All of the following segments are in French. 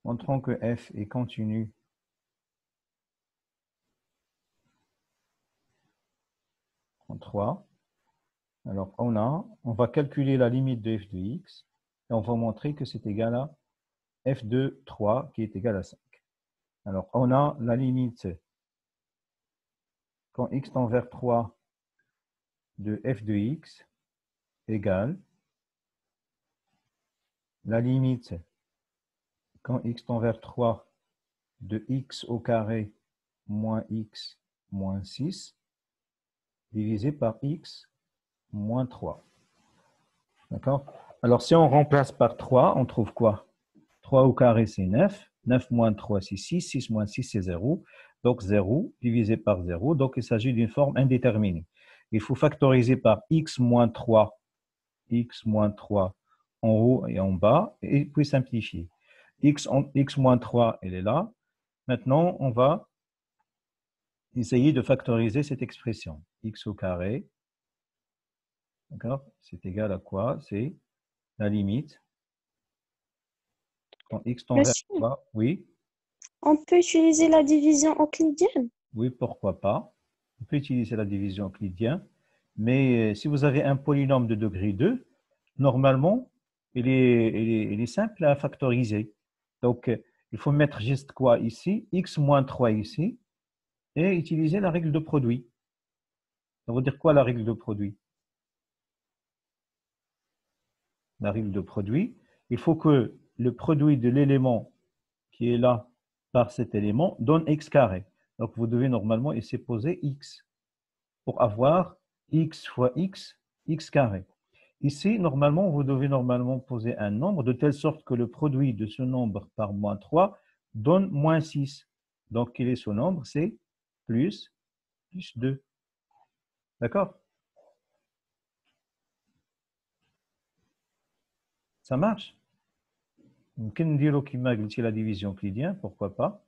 Montrons que f est continu en 3. Alors, on va calculer la limite de f de x et on va montrer que c'est égal à f de 3 qui est égal à 5. Alors, on a la limite quand x tend vers 3 de f de x égale la limite quand x tend vers 3 de x au carré moins x moins 6 divisé par x moins 3. D'accord? Alors, si on remplace par 3, on trouve quoi? 3 au carré, c'est 9. 9 moins 3, c'est 6. 6 moins 6, c'est 0. Donc, 0 divisé par 0. Donc, il s'agit d'une forme indéterminée. Il faut factoriser par x moins 3. X moins 3 en haut et en bas. Et puis simplifier. X moins 3, elle est là. Maintenant, on va essayer de factoriser cette expression. X au carré, d'accord? C'est égal à quoi? C'est la limite. Quand x tend vers Monsieur, quoi? Oui, on peut utiliser la division euclidienne. oui, pourquoi pas. On peut utiliser la division euclidienne, mais si vous avez un polynôme de degré 2, normalement, il est simple à factoriser. Donc, il faut mettre juste quoi ici? X moins 3 ici, et utiliser la règle de produit. Ça veut dire quoi la règle de produit? La règle de produit, il faut que le produit de l'élément qui est là par cet élément donne x carré. Donc, vous devez normalement essayer de poser x pour avoir x fois x, x carré. Ici, normalement, vous devez normalement poser un nombre de telle sorte que le produit de ce nombre par moins 3 donne moins 6. Donc, quel est ce nombre? C'est plus 2. D'accord? Ça marche? ممكن نديرو كما قلتي la division euclidienne, pourquoi pas?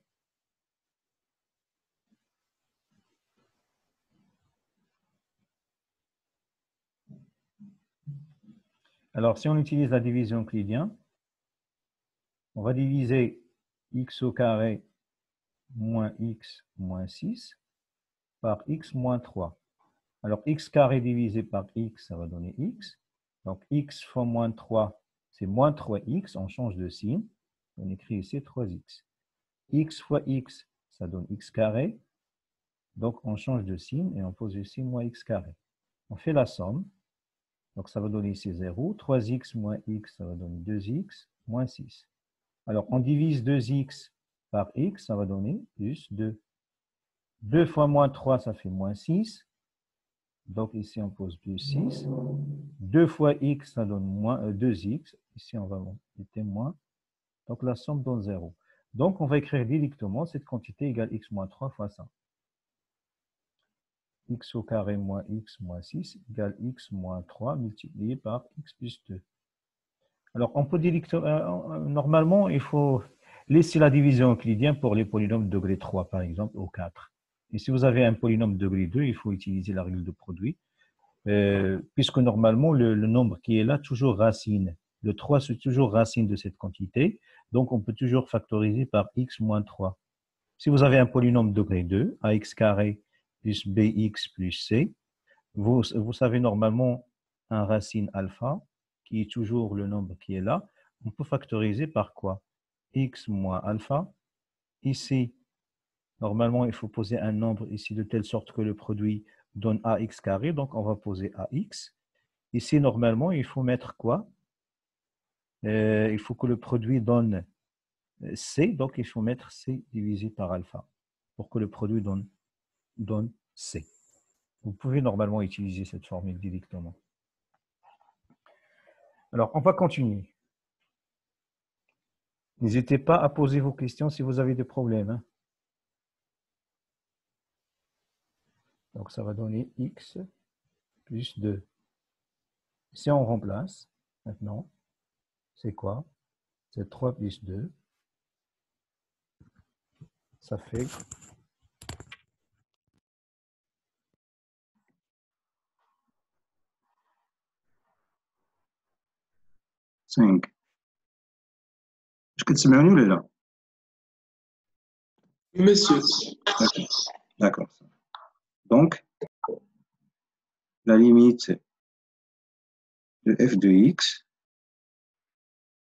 Alors, si on utilise la division euclidienne, on va diviser x au carré moins x moins 6 par x moins 3. Alors, x carré divisé par x, ça va donner x. Donc, x fois moins 3, c'est moins 3x. On change de signe. On écrit ici 3x. X fois x, ça donne x carré. Donc, on change de signe et on pose ici moins x carré. On fait la somme. Donc, ça va donner ici 0. 3x moins x, ça va donner 2x moins 6. Alors, on divise 2x par x, ça va donner plus 2. 2 fois moins 3, ça fait moins 6. Donc, ici, on pose plus 6. 2 fois x, ça donne moins 2x. Ici, on va mettre moins. Donc, la somme donne 0. Donc, on va écrire directement cette quantité égale x moins 3 fois ça. X au carré moins x moins 6 égale x moins 3 multiplié par x plus 2. Alors, on peut directement, normalement, il faut laisser la division euclidienne pour les polynômes de degré 3, par exemple, ou 4. Et si vous avez un polynôme de degré 2, il faut utiliser la règle de produit. Puisque normalement, le nombre qui est là, toujours racine. Le 3, c'est toujours racine de cette quantité. Donc, on peut toujours factoriser par x moins 3. Si vous avez un polynôme de degré 2, ax carré plus bx plus c, vous savez normalement un racine alpha, qui est toujours le nombre qui est là. On peut factoriser par quoi? X moins alpha. Ici, normalement, il faut poser un nombre ici de telle sorte que le produit donne ax carré. Donc, on va poser ax. Ici, normalement, il faut mettre quoi? Il faut que le produit donne c. Donc, il faut mettre c divisé par alpha pour que le produit donne c. Vous pouvez normalement utiliser cette formule directement. Alors, on va continuer. N'hésitez pas à poser vos questions si vous avez des problèmes. Hein. Donc, ça va donner x plus 2. Si on remplace, maintenant, c'est quoi? C'est 3 plus 2. Ça fait 5. اش كتسمعوني ولا لا؟ Monsieur, D'accord. Donc, la limite de f de x,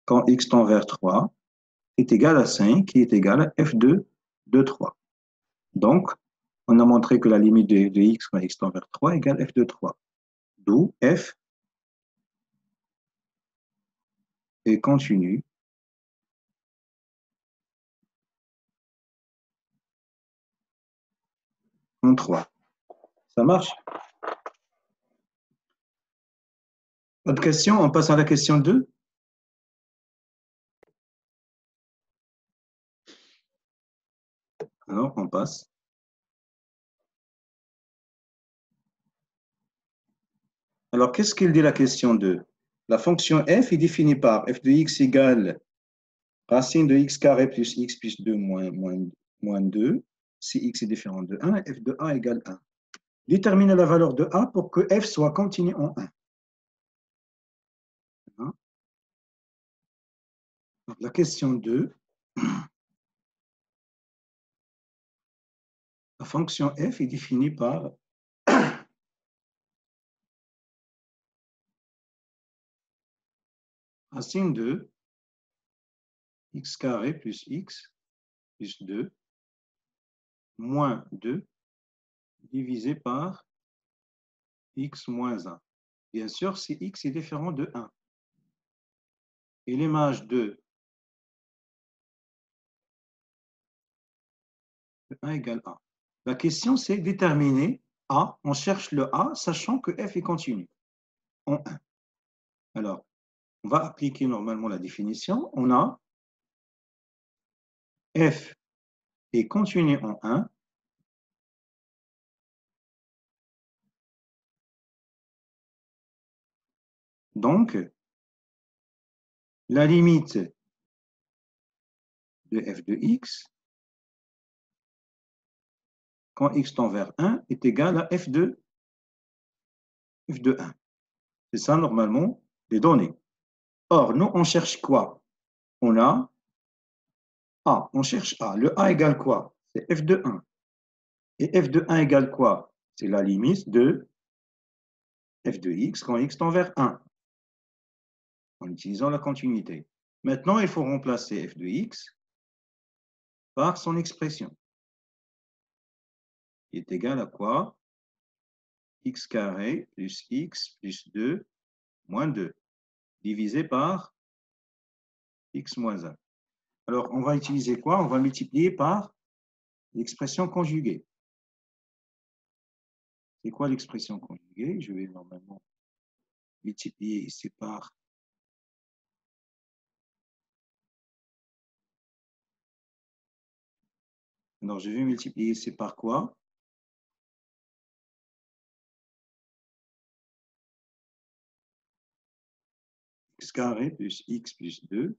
quand x tend vers 3, est égale à 5, qui est égale à f de 3. Donc, on a montré que la limite de x quand x tend vers 3 égale f de 3. D'où f est continu en 3. Ça marche? Autre question? On passe à la question 2. Alors, on passe. Alors, qu'est-ce qu'il dit la question 2? La fonction f est définie par f de x égale racine de x carré plus x plus 2 moins 2, si x est différent de 1, f de a égale 1. Déterminez la valeur de a pour que f soit continu en 1. Donc, la question 2, la fonction f est définie par racine de x carré plus x plus 2 moins 2 divisé par x moins 1. Bien sûr, si x est différent de 1. Et l'image de 1 égale a. La question, c'est déterminer a. On cherche le a, sachant que f est continu en 1. Alors, on va appliquer normalement la définition. On a f est continu en 1. Donc, la limite de f de x, quand x tend vers 1, est égale à f de 1. C'est ça, normalement, les données. Or, nous, on cherche quoi? On a a, on cherche a. Le a égale quoi? C'est f de 1. Et f de 1 égale quoi? C'est la limite de f de x quand x tend vers 1, en utilisant la continuité. Maintenant, il faut remplacer f de x par son expression, qui est égale à quoi? X carré plus x plus 2 moins 2, divisé par x moins 1. Alors, on va utiliser quoi? On va multiplier par l'expression conjuguée. C'est quoi l'expression conjuguée? Je vais normalement multiplier ici par Alors, je vais multiplier ici par quoi? X carré plus x plus 2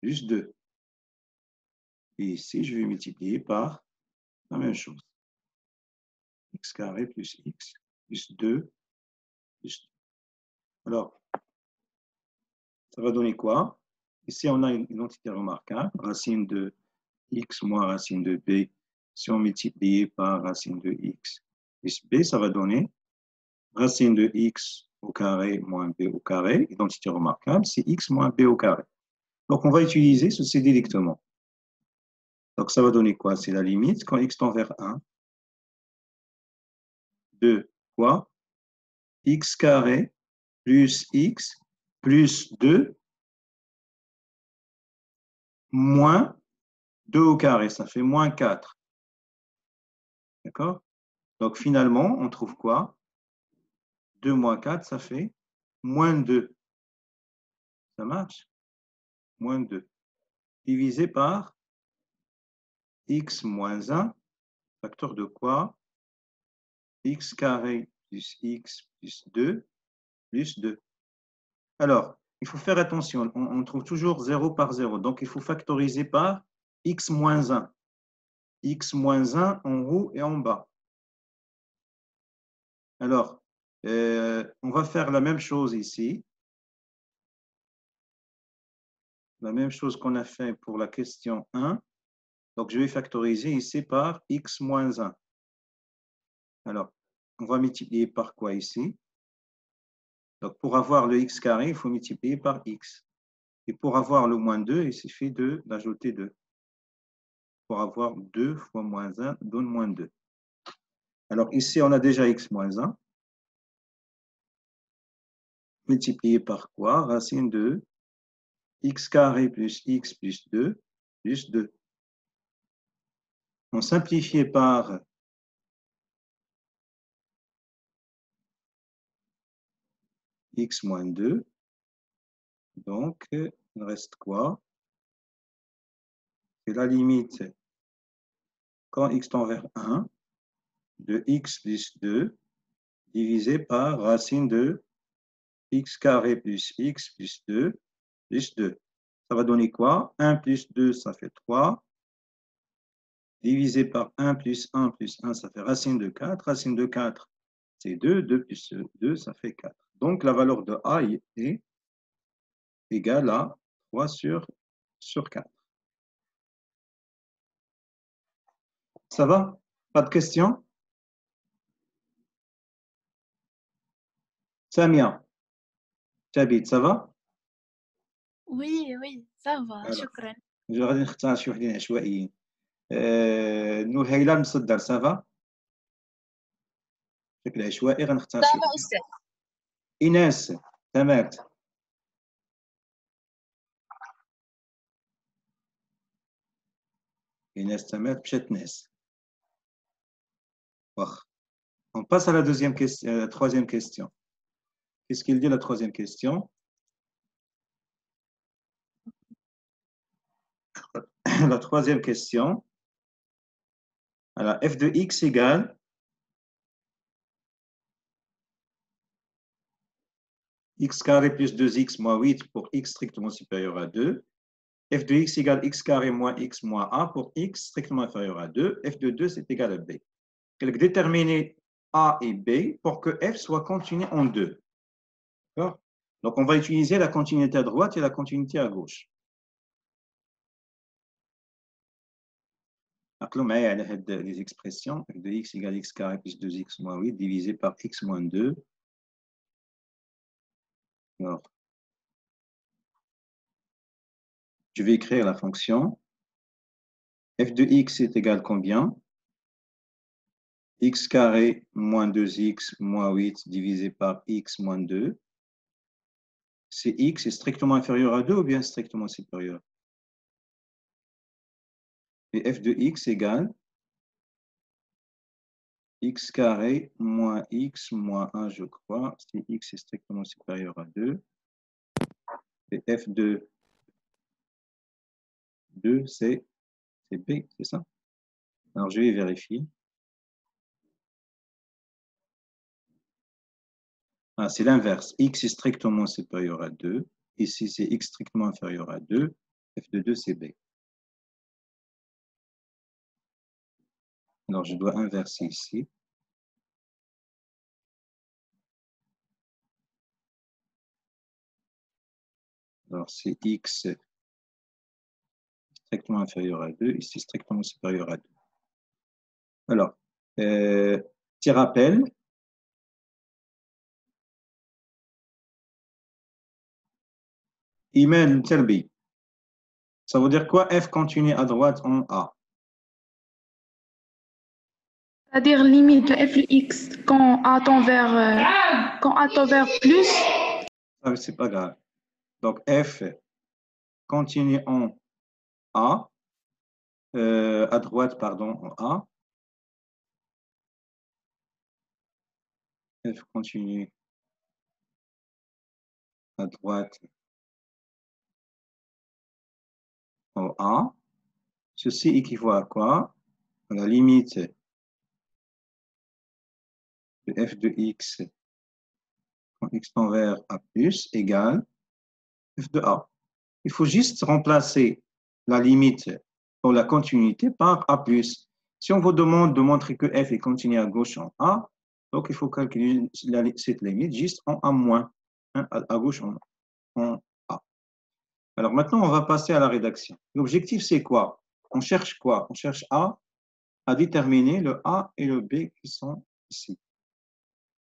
plus 2. Et ici, je vais multiplier par la même chose. X carré plus x plus 2 plus 2. Alors, ça va donner quoi? Ici, on a une identité remarquable. Racine de x moins racine de b. Si on multiplie par racine de x plus b, ça va donner racine de x au carré moins b au carré. Identité remarquable, c'est x moins b au carré. Donc, on va utiliser ceci directement. Donc, ça va donner quoi? C'est la limite quand x tend vers 1 de quoi? X carré plus x plus 2 moins 2 au carré. Ça fait moins 4. D'accord? Donc, finalement, on trouve quoi? 2 moins 4, ça fait moins 2. Ça marche? Moins 2. Divisé par x moins 1, facteur de quoi? X carré plus x plus 2 plus 2. Alors, il faut faire attention, on trouve toujours 0 par 0, donc il faut factoriser par x moins 1. X moins 1 en haut et en bas. Alors, on va faire la même chose ici. La même chose qu'on a fait pour la question 1. Donc, je vais factoriser ici par x moins 1. Alors, on va multiplier par quoi ici? Donc, pour avoir le x carré, il faut multiplier par x. Et pour avoir le moins 2, il suffit d'ajouter 2. Pour avoir 2 fois moins 1 donne moins 2. Alors, ici, on a déjà x moins 1. Multiplié par quoi? Racine de x carré plus x plus 2 plus 2. On simplifie par x moins 2. Donc, il reste quoi? C'est la limite quand x tend vers 1 de x plus 2 divisé par racine de x carré plus x plus 2 plus 2. Ça va donner quoi? 1 plus 2, ça fait 3. Divisé par 1 plus 1 plus 1, ça fait racine de 4. Racine de 4, c'est 2. 2 plus 2, ça fait 4. Donc, la valeur de A est égale à 3 sur 4. Ça va? Pas de questions? Samia, Thabit, ça va? Oui, oui, ça va, Alors, شكرا. غادي نختار شي وحدين عشوائيين. نهيلة المصدر، ça va? بشكل عشوائي غنختار شي وحدين. أستاذ. إيناس، تمام. إيناس تمام مشات ناس. واخ. On passe à la deuxième question, la troisième question. Qu'est-ce qu'il dit la troisième question? La troisième question. Alors, f de x égale x carré plus 2x moins 8 pour x strictement supérieur à 2. F de x égale x carré moins x moins a pour x strictement inférieur à 2. F de 2, c'est égal à b. Donc, déterminer a et b pour que f soit continu en 2. D'accord? Donc, on va utiliser la continuité à droite et la continuité à gauche. Rappelons معايا على هاد les expressions. F de x égale x carré plus 2x moins 8 divisé par x moins 2. Alors, je vais écrire la fonction. F de x est égal combien? X carré moins 2x moins 8 divisé par x moins 2. C'est x est strictement inférieur à 2 ou bien strictement supérieur? Et f de x égale x carré moins x moins 1, je crois, si x est strictement supérieur à 2. Et f de 2, c'est b, c'est ça? Alors, je vais vérifier. Ah, c'est l'inverse. X est strictement supérieur à 2. Ici, c'est x strictement inférieur à 2. F de 2, c'est b. Alors, je dois inverser ici. Alors, c'est x strictement inférieur à 2, ici strictement supérieur à 2. Alors, petit rappel. Imen Terbi. Ça veut dire quoi? F continue à droite en A. C'est-à-dire limite de f de x quand a tend vers plus. Ah, c'est pas grave. Donc, F continue en A. À droite, pardon, en A. F continue à droite en A. Ceci équivaut à quoi? À la limite de f de x quand x tend vers A plus égale f de A. Il faut juste remplacer la limite pour la continuité par A plus. Si on vous demande de montrer que f est continu à gauche en A, donc il faut calculer cette limite juste en A moins, hein, à gauche en A. Alors maintenant, on va passer à la rédaction. L'objectif, c'est quoi? on cherche quoi? On cherche A, à déterminer le A et le B qui sont ici.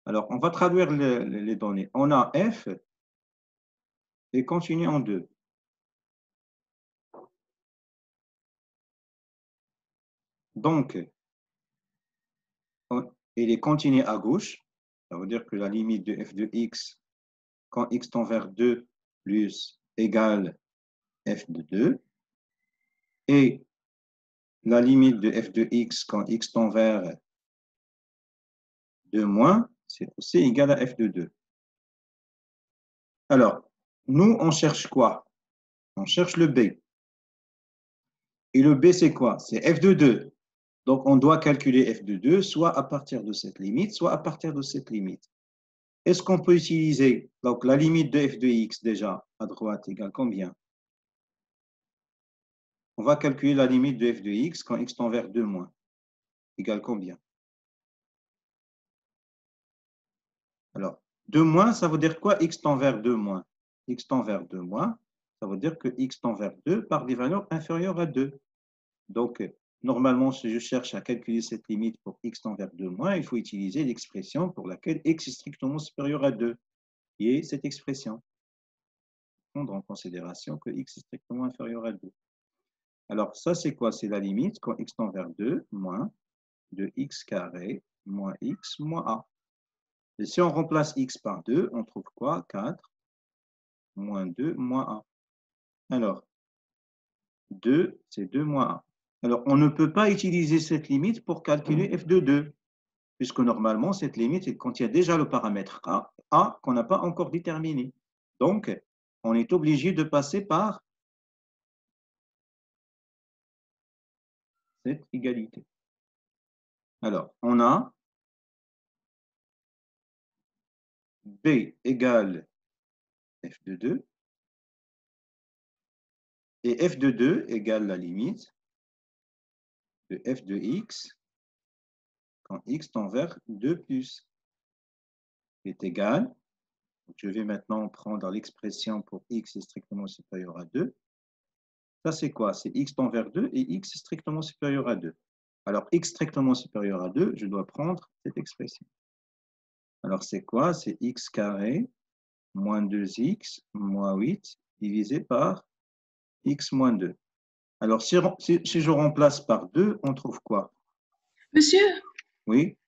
Alors, on va traduire les données. On a F et continue en 2. Donc, il est continu à gauche. Ça veut dire que la limite de f de x, quand x tend vers 2 plus égale f de 2. Et la limite de f de x, quand x tend vers 2 moins, c'est aussi égal à f de 2. Alors, nous, on cherche quoi? On cherche le b. Et le b, c'est quoi? C'est f de 2. Donc, on doit calculer f de 2, soit à partir de cette limite, soit à partir de cette limite. Est-ce qu'on peut utiliser donc, la limite de f de x, déjà, à droite, égale combien? On va calculer la limite de f de x quand x tend vers 2 moins. Égale combien? Alors, 2 moins, ça veut dire quoi? X tend vers 2 moins. X tend vers 2 moins, ça veut dire que x tend vers 2 par des valeurs inférieures à 2. Donc, normalement, si je cherche à calculer cette limite pour x tend vers 2 moins, il faut utiliser l'expression pour laquelle x est strictement supérieur à 2, qui est cette expression. Prendre en considération que x est strictement inférieur à 2. Alors, ça, c'est quoi? C'est la limite quand x tend vers 2 moins de x carré moins x moins a. Et si on remplace x par 2, on trouve quoi? 4 moins 2 moins a. Alors, 2, c'est 2 moins a. Alors, on ne peut pas utiliser cette limite pour calculer f de 2, puisque normalement, cette limite, elle contient déjà le paramètre a qu'on n'a pas encore déterminé. Donc, on est obligé de passer par cette égalité. Alors, on a b égale f de 2, et f de 2 égale la limite de f de x quand x tend vers 2 plus est égal. Je vais maintenant prendre l'expression pour x est strictement supérieur à 2. Ça, c'est quoi? C'est x tend vers 2 et x est strictement supérieur à 2. Alors, x strictement supérieur à 2, je dois prendre cette expression. Alors, c'est quoi? C'est x carré moins 2x moins 8 divisé par x moins 2. Alors, si je remplace par 2, on trouve quoi? Monsieur, Oui?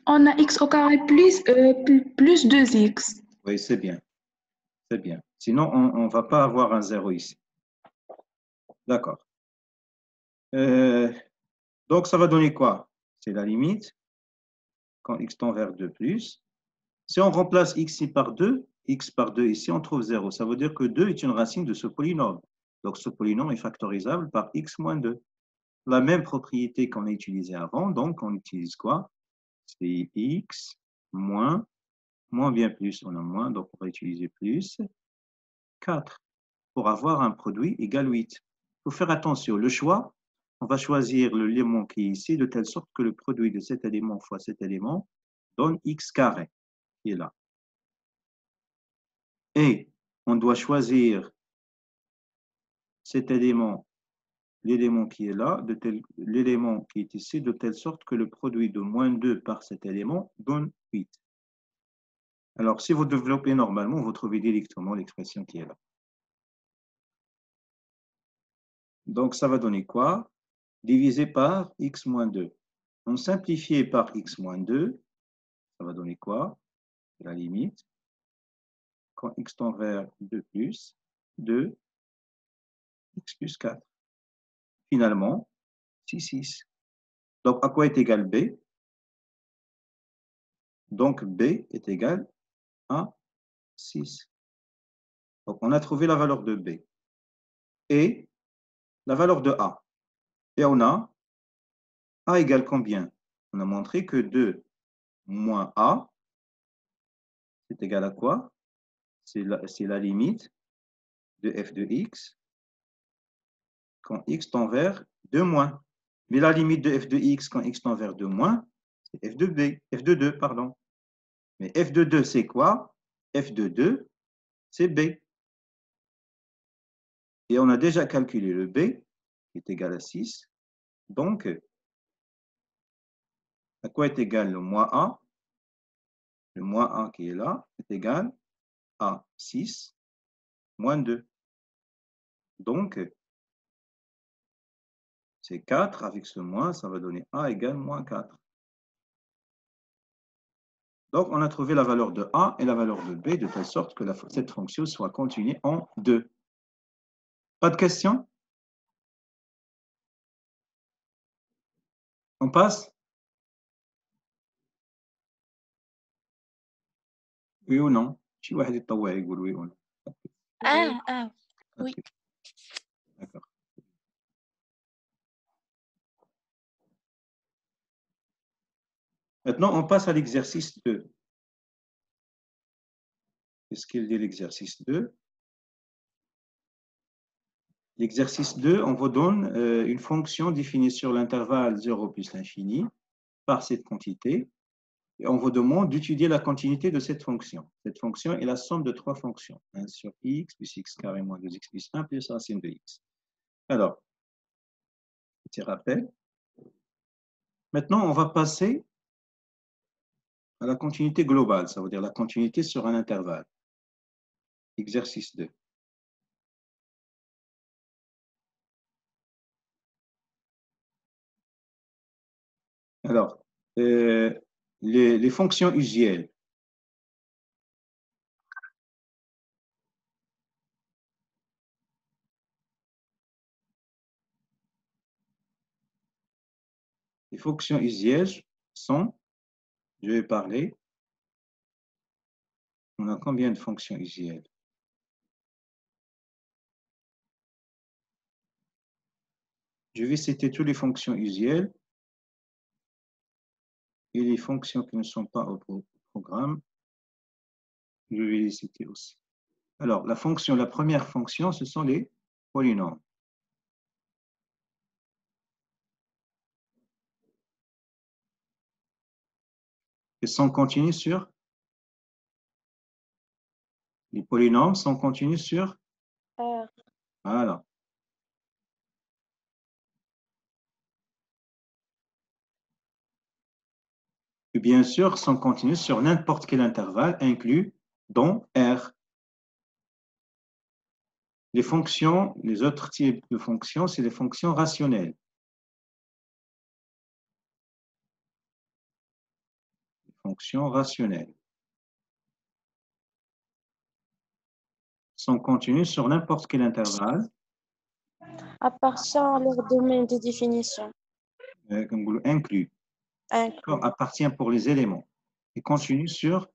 on a x au carré plus 2x. Oui, c'est bien. C'est bien. Sinon, on ne va pas avoir un 0 ici. D'accord. Donc, ça va donner quoi? C'est la limite quand x tend vers 2 plus. Si on remplace x ici par 2, x par 2 ici, on trouve 0. Ça veut dire que 2 est une racine de ce polynôme. Donc, ce polynôme est factorisable par x moins 2. La même propriété qu'on a utilisée avant, donc on utilise quoi? C'est x moins bien plus, on a moins, donc on va utiliser plus 4 pour avoir un produit égal 8. Il faut faire attention, le choix, on va choisir l'élément qui est ici de telle sorte que le produit de cet élément fois cet élément donne x carré, qui est là. Et on doit choisir cet élément, l'élément qui est là, l'élément qui est ici, de telle sorte que le produit de moins 2 par cet élément donne 8. Alors, si vous développez normalement, vous trouvez directement l'expression qui est là. Donc, ça va donner quoi? Divisé par x moins 2. On simplifie par x moins 2, ça va donner quoi? La limite, quand x tend vers 2 plus 2, x plus 4. Finalement, c'est 6. Donc, à quoi est égal b? Donc, b est égal à 6. Donc, on a trouvé la valeur de b et la valeur de a. Et on a a égale combien? On a montré que 2 moins a, c'est égal à quoi? C'est la limite de f de x quand x tend vers 2 moins. Mais la limite de f de x quand x tend vers 2 moins, c'est f de b, f de 2, pardon. Mais f de 2, c'est quoi? F de 2, c'est b. Et on a déjà calculé le b, est égal à 6. Donc, à quoi est égal le moins A? Le moins A qui est là est égal à 6 moins 2. Donc, c'est 4 avec ce moins, ça va donner A égale moins 4. Donc, on a trouvé la valeur de A et la valeur de B de telle sorte que cette fonction soit continue en 2. Pas de questions? On passe? Oui ou non? شي واحد يتطوع يقول oui ou non. Oui. D'accord. Maintenant, on passe à l'exercice 2. Qu'est-ce qu'il dit l'exercice 2? L'exercice 2, on vous donne une fonction définie sur l'intervalle 0 plus l'infini par cette quantité. Et on vous demande d'étudier la continuité de cette fonction. Cette fonction est la somme de 3 fonctions. 1 sur x plus x carré moins 2x plus 1 plus racine de x. Alors, petit rappel. Maintenant, on va passer à la continuité globale, ça veut dire la continuité sur un intervalle. Exercice 2. Alors, les fonctions usuelles. Les fonctions usuelles sont, je vais parler, on a combien de fonctions usuelles? Je vais citer toutes les fonctions usuelles et les fonctions qui ne sont pas au programme, je vais les citer aussi. Alors, la première fonction, ce sont les polynômes. Ils sont continus sur? Les polynômes sont continus sur? R. Voilà. Et bien sûr, sont continus sur n'importe quel intervalle inclus dans R. Les fonctions, les autres types de fonctions, c'est les fonctions rationnelles. Les fonctions rationnelles sont continues sur n'importe quel intervalle. Appartient à leur domaine de définition. Comme vous inclus. Inclus. Appartient pour les éléments. Et continue sur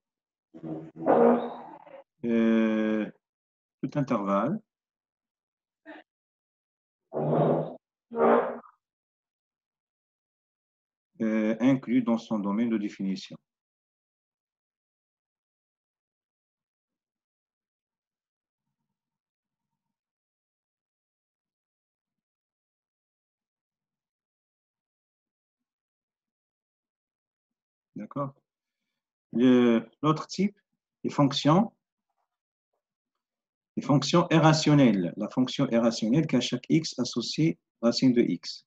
tout intervalle. Inclus dans son domaine de définition. D'accord? L'autre type, les fonctions irrationnelles. La fonction irrationnelle qu'à chaque x associe racine de x.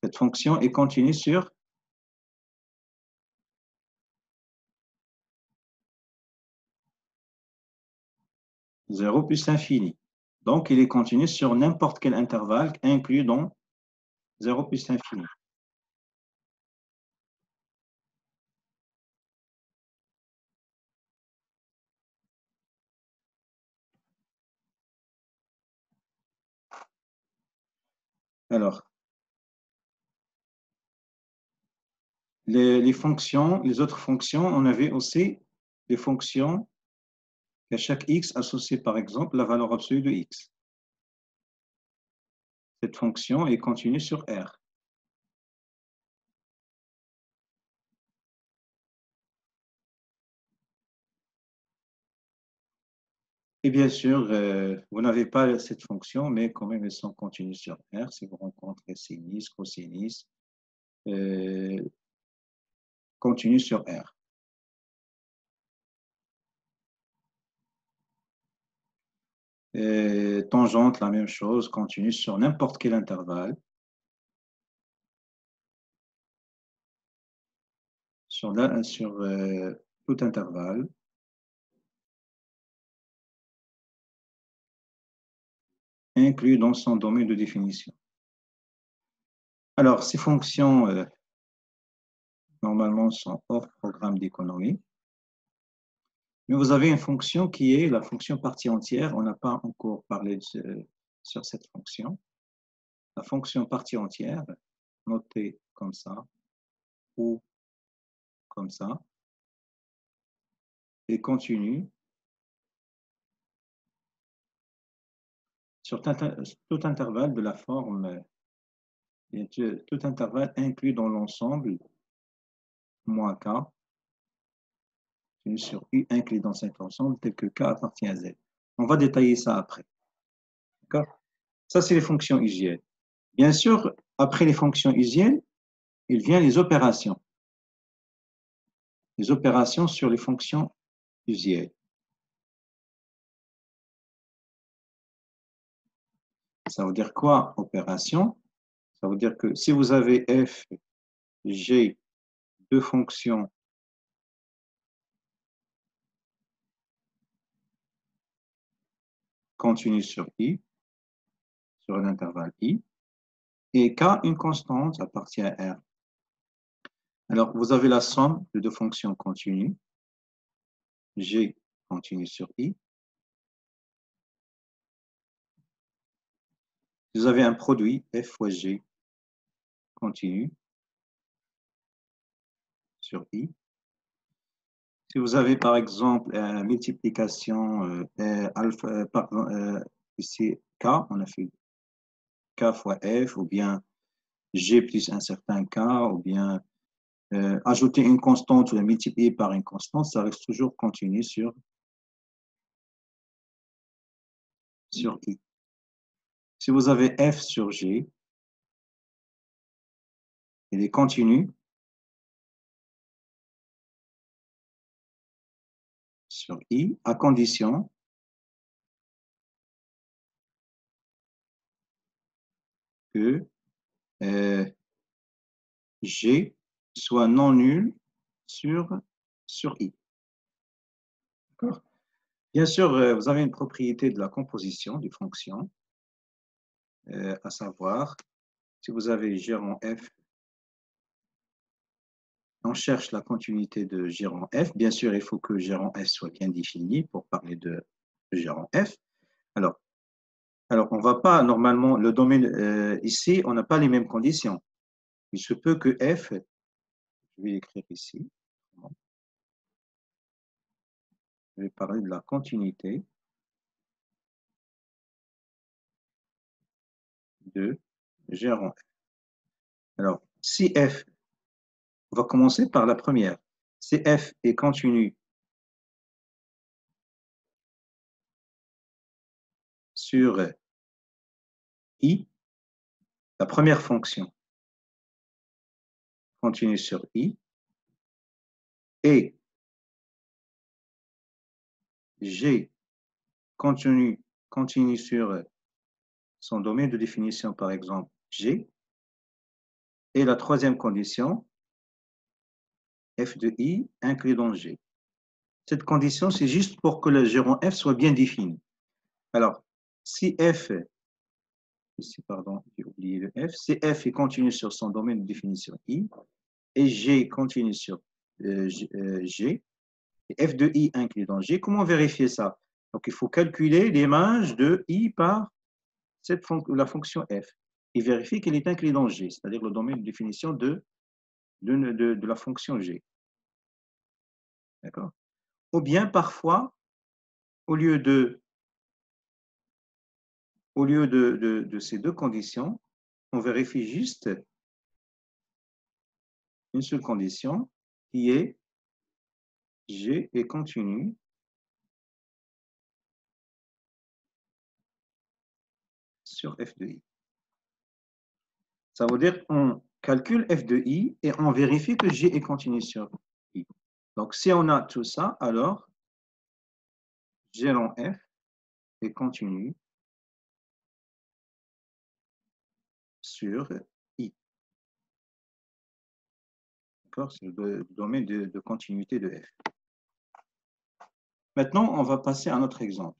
Cette fonction est continue sur zéro plus l'infini. Donc, il est continu sur n'importe quel intervalle inclus dans 0 plus l'infini. Alors, les fonctions, les autres fonctions, on avait aussi des fonctions qu'à chaque x associe par exemple la valeur absolue de x. Cette fonction est continue sur R. Et bien sûr, vous n'avez pas cette fonction, mais quand même, elles sont continues sur R. Si vous rencontrez sinus, cosinus, continue sur R. Tangente, la même chose, continue sur n'importe quel intervalle. Sur tout intervalle. Inclus dans son domaine de définition. Alors, ces fonctions, normalement, sont hors programme d'économie. Mais vous avez une fonction qui est la fonction partie entière. On n'a pas encore parlé sur cette fonction. La fonction partie entière, notée comme ça, ou comme ça, et continue sur tout intervalle de la forme, tout intervalle inclus dans l'ensemble, moins k, sur U inclus dans cet ensemble, tel que k appartient à z. On va détailler ça après. D'accord? Ça, c'est les fonctions usuelles. Bien sûr, après les fonctions usuelles, il vient les opérations. Les opérations sur les fonctions usuelles. Ça veut dire quoi, opération? Ça veut dire que si vous avez f, g, deux fonctions continues sur i, sur un intervalle i, et k, une constante, appartient à R. Alors, vous avez la somme de deux fonctions continues, g continue sur i. Vous avez un produit, f fois g, continu sur i. Si vous avez, par exemple, multiplication ici, k, on a fait k fois f, ou bien g plus un certain k, ou bien ajouter une constante ou la multiplier par une constante, ça reste toujours continu sur i. Si vous avez f sur g, il est continu sur i, à condition que g soit non nul sur i. D'accord? Bien sûr, vous avez une propriété de la composition des fonctions, à savoir, si vous avez g en f, on cherche la continuité de g en f. Bien sûr, il faut que g en f soit bien défini pour parler de g en f. Alors on ne va pas, normalement, le domaine ici, on n'a pas les mêmes conditions. Il se peut que f, je vais écrire ici, je vais parler de la continuité de g en f. Alors, si f, on va commencer par la première. Si f est continu sur i, la première fonction continue sur i, et g continue sur son domaine de définition, par exemple, g, et la troisième condition, f de i inclus dans g. Cette condition, c'est juste pour que le gérant f soit bien défini. Alors, si f, ici, pardon, j'ai oublié le f, si f est continu sur son domaine de définition i, et g continue sur g, et f de i inclus dans g, comment vérifier ça? Donc, il faut calculer l'image de i par la fonction f. Il vérifie qu'elle est inclus dans g, c'est-à-dire le domaine de définition de la fonction g. D'accord? Ou bien, parfois, au lieu de ces deux conditions, on vérifie juste une seule condition qui est g est continu sur f de i. Ça veut dire qu'on calcule f de i et on vérifie que g est continu sur i. Donc, si on a tout ça, alors g en f et continue sur I. D'accord? C'est le domaine de continuité de F. Maintenant, on va passer à notre exemple.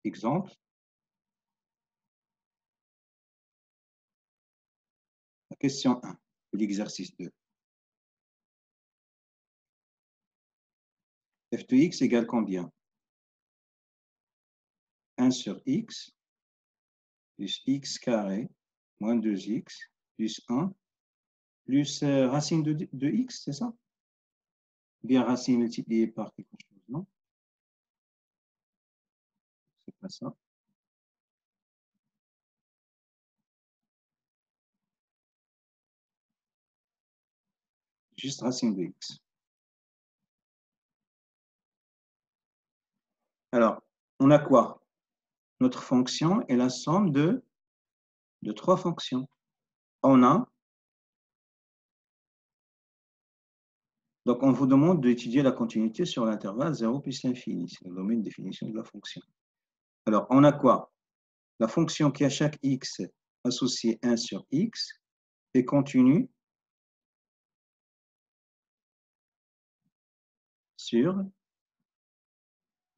Exemple. La question 1 de l'exercice 2. F de x égale combien? 1 sur x plus x carré moins 2x plus 1 plus racine de x, c'est ça? Bien racine multipliée par quelque chose, non? C'est pas ça. Juste racine de x. Alors, on a quoi? Notre fonction est la somme de trois fonctions. On a, donc on vous demande d'étudier la continuité sur l'intervalle 0 plus l'infini. C'est le domaine de définition de la fonction. Alors, on a quoi? La fonction qui à chaque x associée 1 sur x est continue sur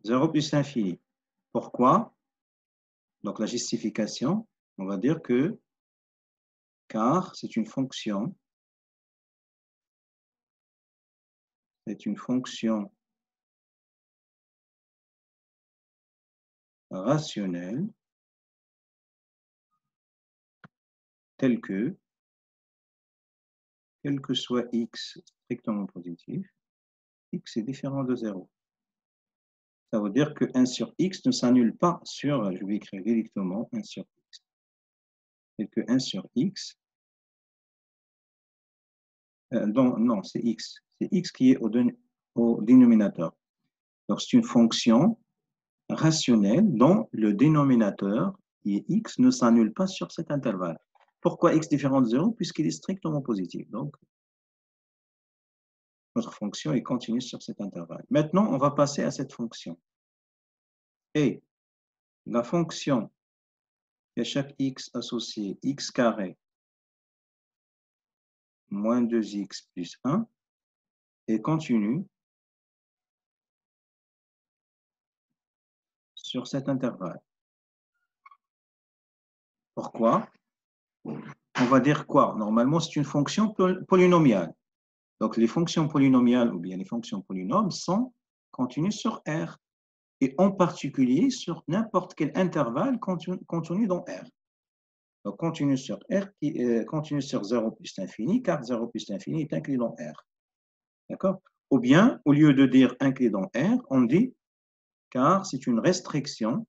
0 plus l'infini. Pourquoi? Donc la justification, on va dire que car c'est une fonction rationnelle telle que, quel que soit x strictement positif, x est différent de 0. Ça veut dire que 1 sur x ne s'annule pas sur, je vais écrire directement 1 sur x. Et que 1 sur x, non, c'est x. C'est x qui est au dénominateur. Donc c'est une fonction rationnelle dont le dénominateur, qui est x, ne s'annule pas sur cet intervalle. Pourquoi x différent de 0? Puisqu'il est strictement positif. Donc, notre fonction est continue sur cet intervalle. Maintenant, on va passer à cette fonction. Et la fonction qui à chaque x associé x carré moins 2x plus 1 est continue sur cet intervalle. Pourquoi? On va dire quoi? Normalement, c'est une fonction polynomiale. Donc, les fonctions polynomiales ou bien les fonctions polynômes sont continues sur R. Et en particulier sur n'importe quel intervalle contenu dans R. Donc, continue sur R, continue sur 0 plus l'infini, car 0 plus l'infini est inclus dans R. D'accord? Ou bien, au lieu de dire inclus dans R, on dit car c'est une restriction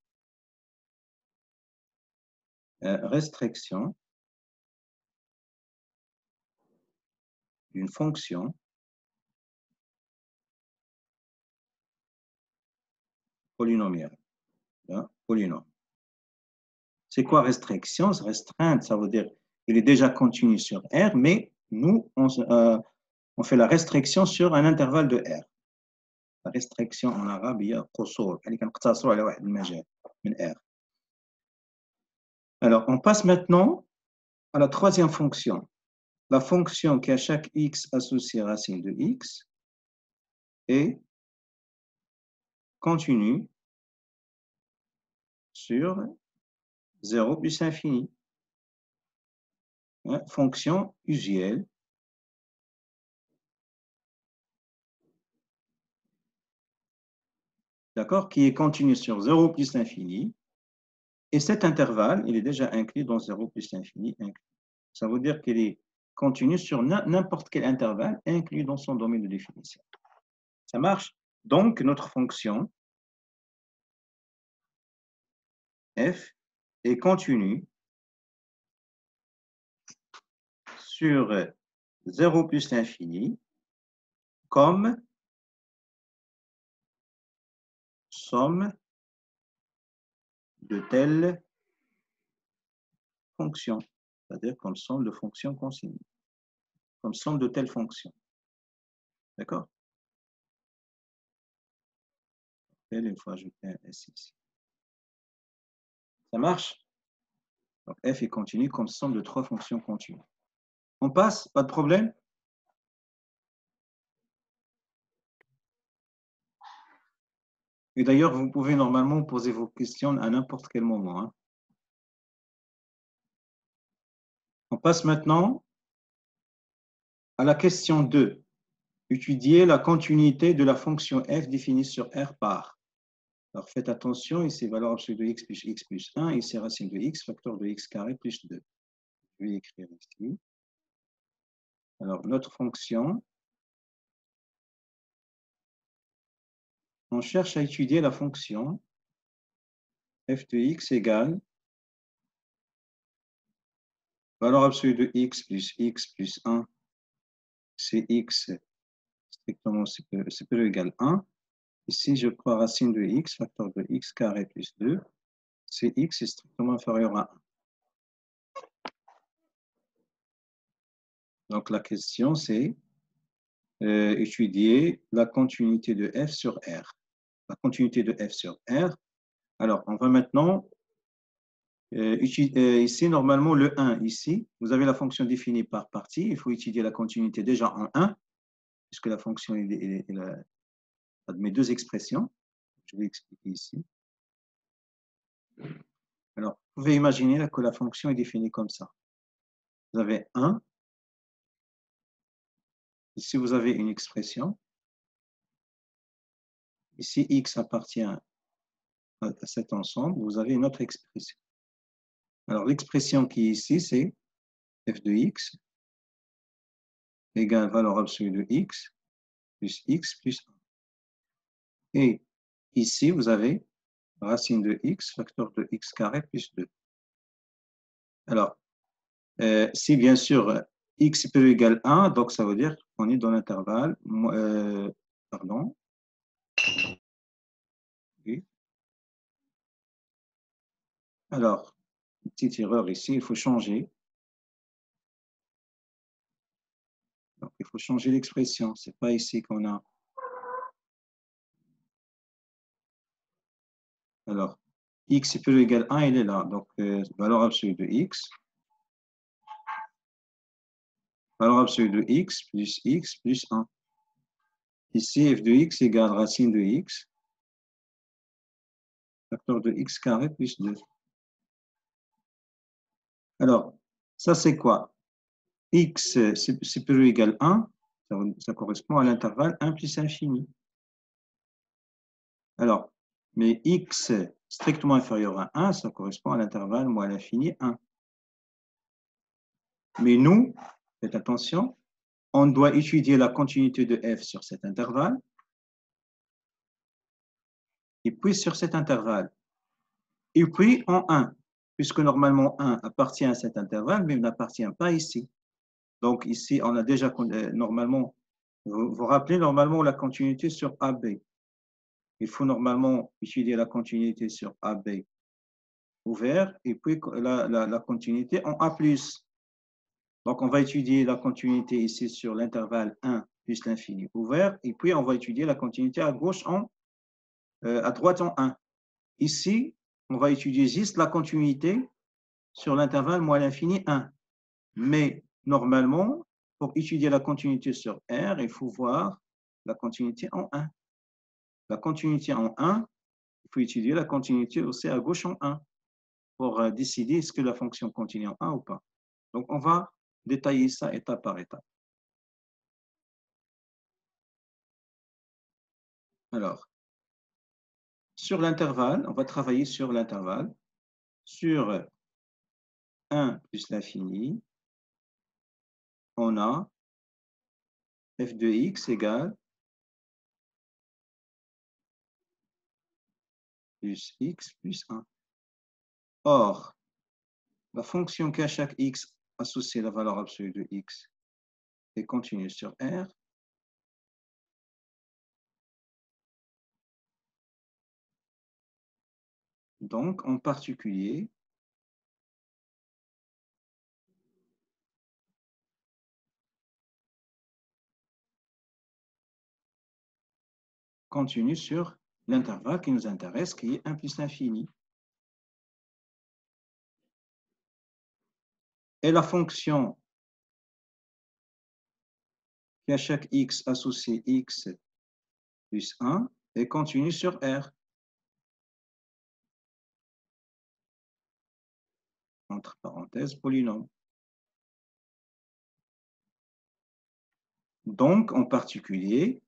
d'une fonction polynomiale. Polynôme. C'est quoi restriction? Restreinte, ça veut dire qu'il est déjà continu sur R, mais nous, on fait la restriction sur un intervalle de R. La restriction en arabe, il y a qusur, R. Alors, on passe maintenant à la troisième fonction. La fonction qui à chaque x associée racine de x est continue sur 0 plus infini. Fonction usuelle. D'accord? Qui est continue sur 0 plus l'infini. Et cet intervalle, il est déjà inclus dans 0 plus l'infini. Ça veut dire qu'il est continu sur n'importe quel intervalle inclus dans son domaine de définition. Ça marche? Donc, notre fonction f est continue sur 0 plus l'infini comme somme de telles fonctions, c'est-à-dire comme somme de fonctions continues, comme somme de telles fonctions. D'accord? appelle, il faut ajouter un S ici. Ça marche? Donc, f est continu comme somme de 3 fonctions continues. On passe? Pas de problème? Et d'ailleurs, vous pouvez normalement poser vos questions à n'importe quel moment, hein. On passe maintenant à la question 2. Étudier la continuité de la fonction f définie sur R par. Alors faites attention, ici valeur absolue de x plus 1, ici racine de x, facteur de x carré plus 2. Je vais écrire ici. Alors notre fonction, on cherche à étudier la fonction f de x égale valeur absolue de x plus 1, c'est x strictement supérieur ou égal 1. Ici, je prends racine de x, facteur de x carré plus 2, c'est x est strictement inférieur à 1. Donc la question, c'est étudier la continuité de f sur R. La continuité de f sur R. Alors, on va maintenant, ici, normalement, le 1, ici, vous avez la fonction définie par partie. Il faut étudier la continuité déjà en 1, puisque la fonction admet deux expressions. Je vais expliquer ici. Alors, vous pouvez imaginer que la fonction est définie comme ça. Vous avez 1. Ici, vous avez une expression. Ici, x appartient à cet ensemble. Vous avez une autre expression. Alors, l'expression qui est ici, c'est f de x égale valeur absolue de x plus 1. Et ici, vous avez racine de x, facteur de x carré plus 2. Alors, si bien sûr x est plus égal à 1, donc ça veut dire qu'on est dans l'intervalle, pardon. Oui. Alors, une petite erreur ici, il faut changer. Donc, il faut changer l'expression. Ce n'est pas ici qu'on a. Alors, x est plus égal à 1, il est là. Donc, valeur absolue de x. Valeur absolue de x plus 1. Ici, f de x égale racine de x, facteur de x carré plus 2. Alors, ça c'est quoi? X supérieur ou égal à 1, ça correspond à l'intervalle 1 plus infini. Alors, mais x strictement inférieur à 1, ça correspond à l'intervalle moins l'infini 1. Mais nous, faites attention, on doit étudier la continuité de f sur cet intervalle, et puis sur cet intervalle, et puis en 1, puisque normalement 1 appartient à cet intervalle, mais n'appartient pas ici. Donc ici, on a déjà, normalement, vous vous rappelez normalement la continuité sur AB. Il faut normalement étudier la continuité sur AB ouvert, et puis la continuité en A+. Donc on va étudier la continuité ici sur l'intervalle 1 plus l'infini ouvert, et puis on va étudier la continuité à gauche à droite en 1. Ici, on va étudier juste la continuité sur l'intervalle moins l'infini 1. Mais normalement, pour étudier la continuité sur R, il faut voir la continuité en 1. La continuité en 1, il faut étudier la continuité aussi à gauche en 1 pour décider est-ce que la fonction continue en 1 ou pas. Donc, on va détailler ça étape par étape. Alors, sur l'intervalle, on va travailler sur l'intervalle, sur 1 plus l'infini, on a f de x égale plus x plus 1. Or, la fonction qui à chaque x associe la valeur absolue de x et continue sur R, donc en particulier, continue sur l'intervalle qui nous intéresse, qui est 1 plus l'infini. Et la fonction qui à chaque x associé x plus 1 est continue sur R. Entre parenthèses, polynôme. Donc, en particulier,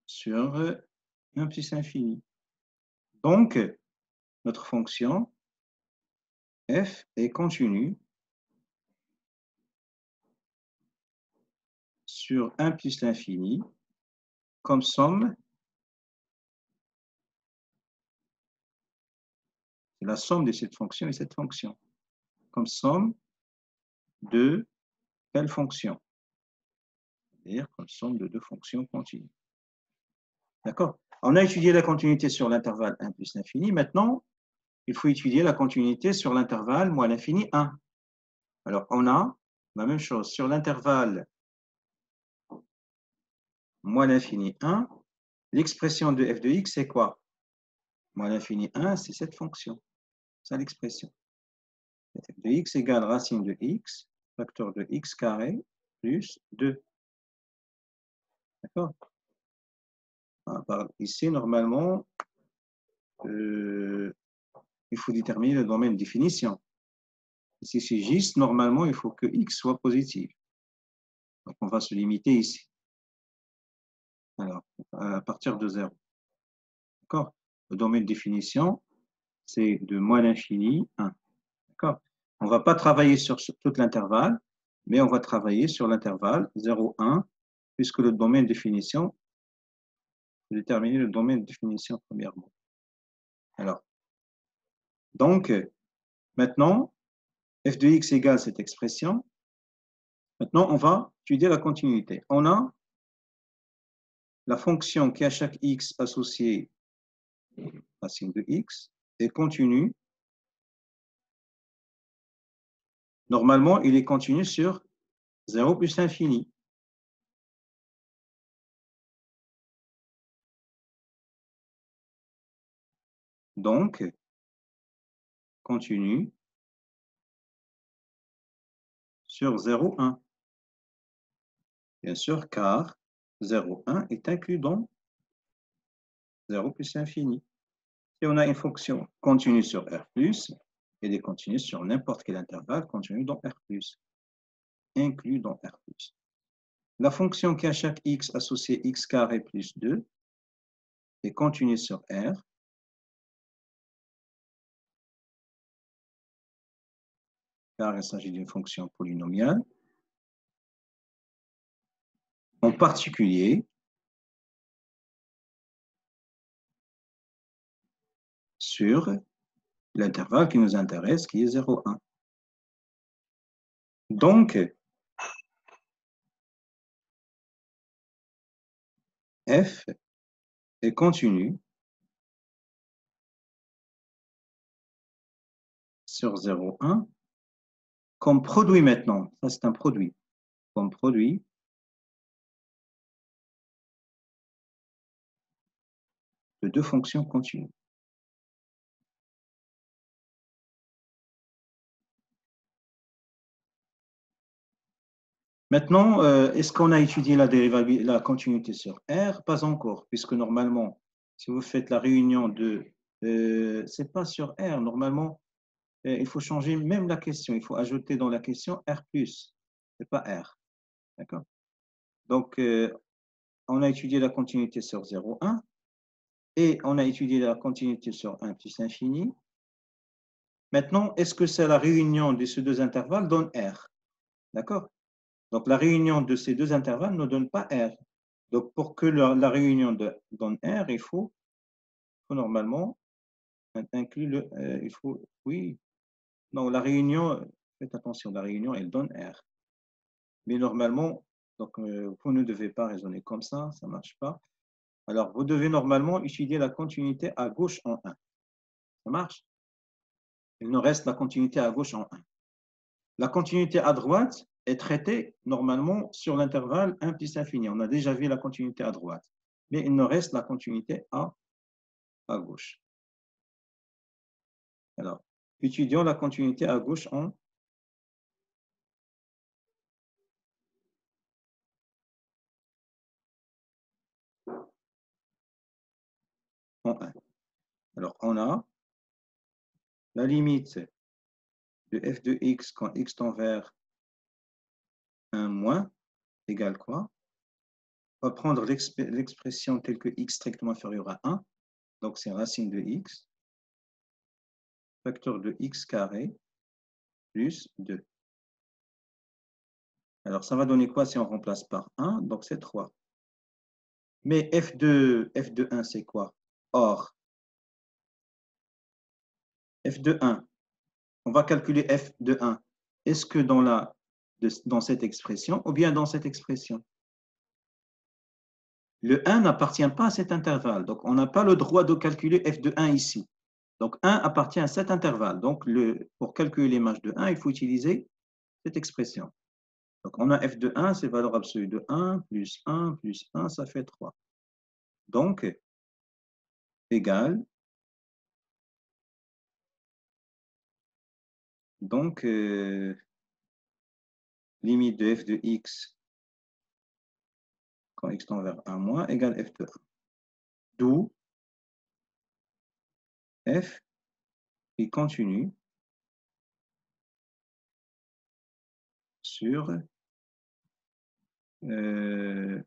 sur 1 plus infini. Donc, notre fonction f est continue sur 1 plus l'infini comme somme, c'est la somme de cette fonction et cette fonction, comme somme de telle fonction, c'est-à-dire comme somme de deux fonctions continues. D'accord? On a étudié la continuité sur l'intervalle 1 plus l'infini. Maintenant, il faut étudier la continuité sur l'intervalle moins l'infini 1. Alors, on a la même chose. Sur l'intervalle moins l'infini 1, l'expression de f de x, c'est quoi? Moins l'infini 1, c'est cette fonction. C'est l'expression. f de x égale racine de x, facteur de x carré, plus 2. D'accord? Ici, normalement, il faut déterminer le domaine de définition. Si c'est juste, normalement, il faut que x soit positif. Donc, on va se limiter ici. Alors, à partir de 0. D'accord? Le domaine de définition, c'est de moins l'infini 1. D'accord? On ne va pas travailler sur tout l'intervalle, mais on va travailler sur l'intervalle 0, 1, puisque le domaine de définition, déterminer le domaine de définition premièrement. Alors, donc, maintenant, f de x égale cette expression. Maintenant, on va étudier la continuité. On a la fonction qui à chaque x associé racine de x est continue. Normalement, il est continu sur 0 plus l'infini. Donc, continu sur 0, 1. Bien sûr, car 0, 1 est inclus dans 0 plus l'infini. Si on a une fonction continue sur R+, elle est continue sur n'importe quel intervalle continu dans R+, inclus dans R+. La fonction qui à chaque x associé x carré plus 2 est continue sur R, car il s'agit d'une fonction polynomiale. En particulier, sur l'intervalle qui nous intéresse, qui est 0, 1. Donc, f est continue sur 0, 1 comme produit maintenant. Ça, c'est un produit. Comme produit de deux fonctions continues. Maintenant, est-ce qu'on a étudié la continuité sur R? Pas encore, puisque normalement, si vous faites la réunion de... c'est pas sur R. Normalement, il faut changer même la question. Il faut ajouter dans la question R+. C'est pas R. D'accord? Donc, on a étudié la continuité sur 0, 1. Et on a étudié la continuité sur 1 plus l'infini. Maintenant, est-ce que c'est la réunion de ces deux intervalles donne R? D'accord? Donc, la réunion de ces deux intervalles ne donne pas R. Donc, pour que la réunion donne R, il faut normalement inclure il faut, oui. Non, la réunion, faites attention, la réunion, elle donne R. Mais normalement, donc, vous ne devez pas raisonner comme ça ne marche pas. Alors, vous devez normalement étudier la continuité à gauche en 1. Ça marche? Il nous reste la continuité à gauche en 1. La continuité à droite est traitée normalement sur l'intervalle 1 plus l'infini. On a déjà vu la continuité à droite. Mais il nous reste la continuité à gauche. Alors, étudions la continuité à gauche en en 1. Alors, on a la limite de f de x quand x tend vers 1 moins égale quoi? On va prendre l'expression telle que x strictement inférieur à 1. Donc, c'est racine de x, facteur de x carré plus 2. Alors, ça va donner quoi si on remplace par 1? Donc, c'est 3. Mais f de 1, c'est quoi? Or, f de 1, on va calculer f de 1. Est-ce que dans cette expression ou bien dans cette expression? Le 1 n'appartient pas à cet intervalle. Donc, on n'a pas le droit de calculer f de 1 ici. Donc, 1 appartient à cet intervalle. Donc, pour calculer l'image de 1, il faut utiliser cette expression. Donc, on a f de 1, c'est valeur absolue de 1 plus 1 plus 1, ça fait 3. Donc, égale. Donc, limite de f de x quand x tend vers 1 moins égale f de 1. D'où f qui continue sur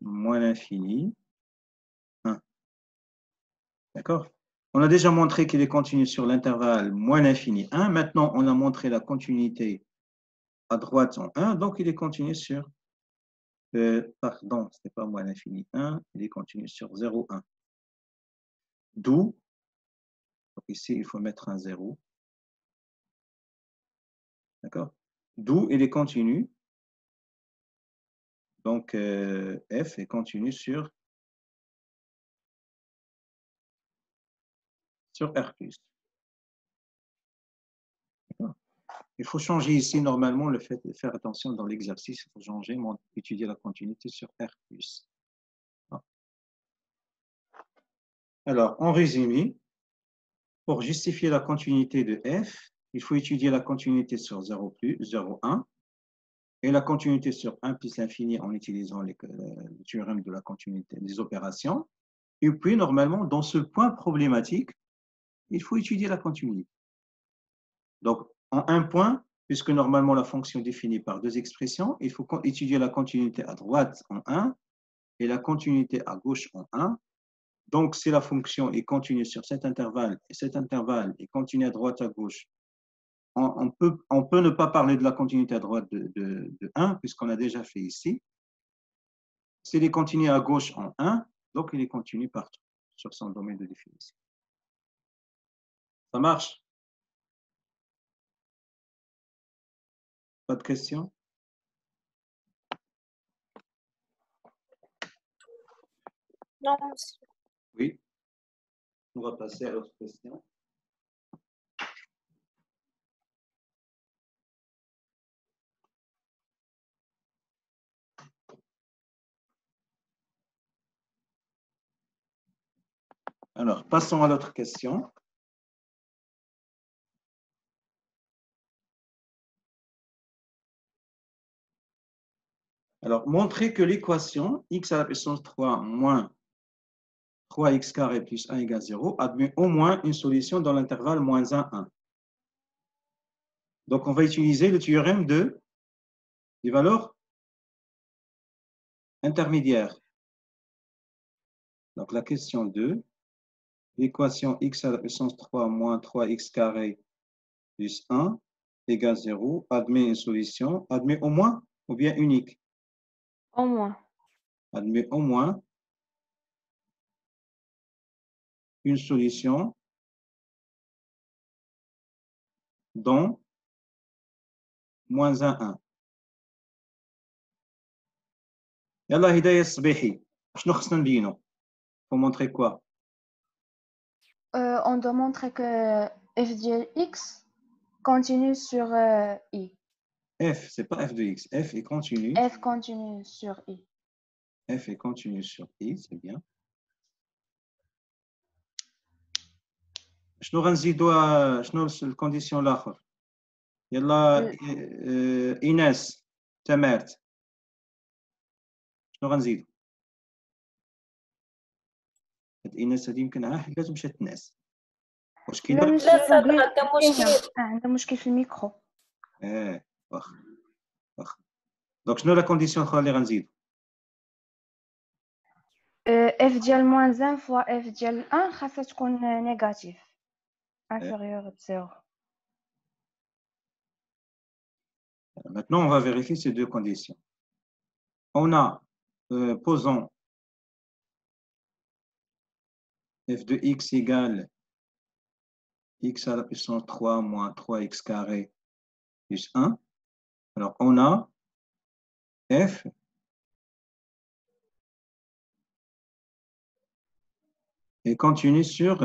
moins l'infini 1. D'accord? On a déjà montré qu'il est continu sur l'intervalle moins l'infini 1. Maintenant, on a montré la continuité à droite en 1. Donc, il est continu sur, pardon, ce n'est pas moins l'infini 1, il est continu sur 0, 1. D'où, ici, il faut mettre un 0. D'accord? D'où il est continu. Donc, f est continu sur R+. Il faut changer ici, normalement, le fait de faire attention dans l'exercice, il faut changer, étudier la continuité sur R+. Alors, en résumé, pour justifier la continuité de f, il faut étudier la continuité sur 0, 1, et la continuité sur 1 plus l'infini en utilisant le théorème de la continuité des opérations. Et puis, normalement, dans ce point problématique, il faut étudier la continuité. Donc, en un point, puisque normalement la fonction est définie par deux expressions, il faut étudier la continuité à droite en 1 et la continuité à gauche en 1. Donc, si la fonction est continue sur cet intervalle et cet intervalle est continue à droite à gauche, on peut ne pas parler de la continuité à droite de 1, puisqu'on a déjà fait ici. S'il est continu à gauche en 1, donc il est continu partout sur son domaine de définition. Ça marche? Pas de questions? Non, Oui. On va passer à l'autre question. Alors, passons à l'autre question. Alors, montrer que l'équation x à la puissance 3 moins 3x carré plus 1 égale 0 admet au moins une solution dans l'intervalle moins 1, 1. Donc, on va utiliser le théorème des valeurs intermédiaires. Donc, la question 2, l'équation x à la puissance 3 moins 3x carré plus 1 égale 0 admet une solution, admet au moins ou bien unique? au moins. Admet au moins une solution dans moins 1, 1. Yalla Hidayah Sbehi. شنو خصنا نبينو؟ Pour montrer quoi? On doit montrer que f de x continue sur i. F, c'est pas f de x. F est continu. F continue sur I. F est continu sur I, c'est bien. شنو غنزيدوا شنو الكونديسيون الاخر يلا ايناس تمارت شنو غنزيدوا هاد ايناس هادي يمكن حلات مشات تنعس واش لا كاين مش عندها مشكل. عندها مشكل في الميكرو. واخا دونك شنو لا كونديسيون الاخرى اللي غنزيدوا F ديال moins 1 fois F ديال 1 خاصها تكون négatif inférieur de 0. Maintenant, on va vérifier ces deux conditions. On a, posons f de x égale x à la puissance 3 moins 3x carré plus 1. Alors, on a f est continu sur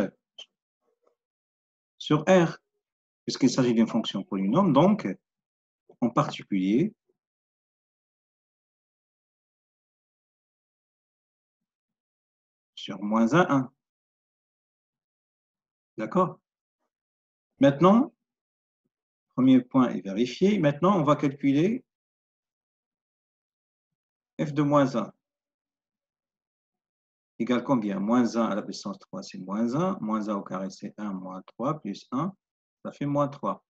R, puisqu'il s'agit d'une fonction polynôme. Donc, en particulier, sur moins 1. D'accord? Maintenant, premier point est vérifié. Maintenant, on va calculer f de moins 1 égale combien? Moins 1 à la puissance 3, c'est moins 1. Moins 1 au carré, c'est 1, moins 3, plus 1, ça fait moins 3.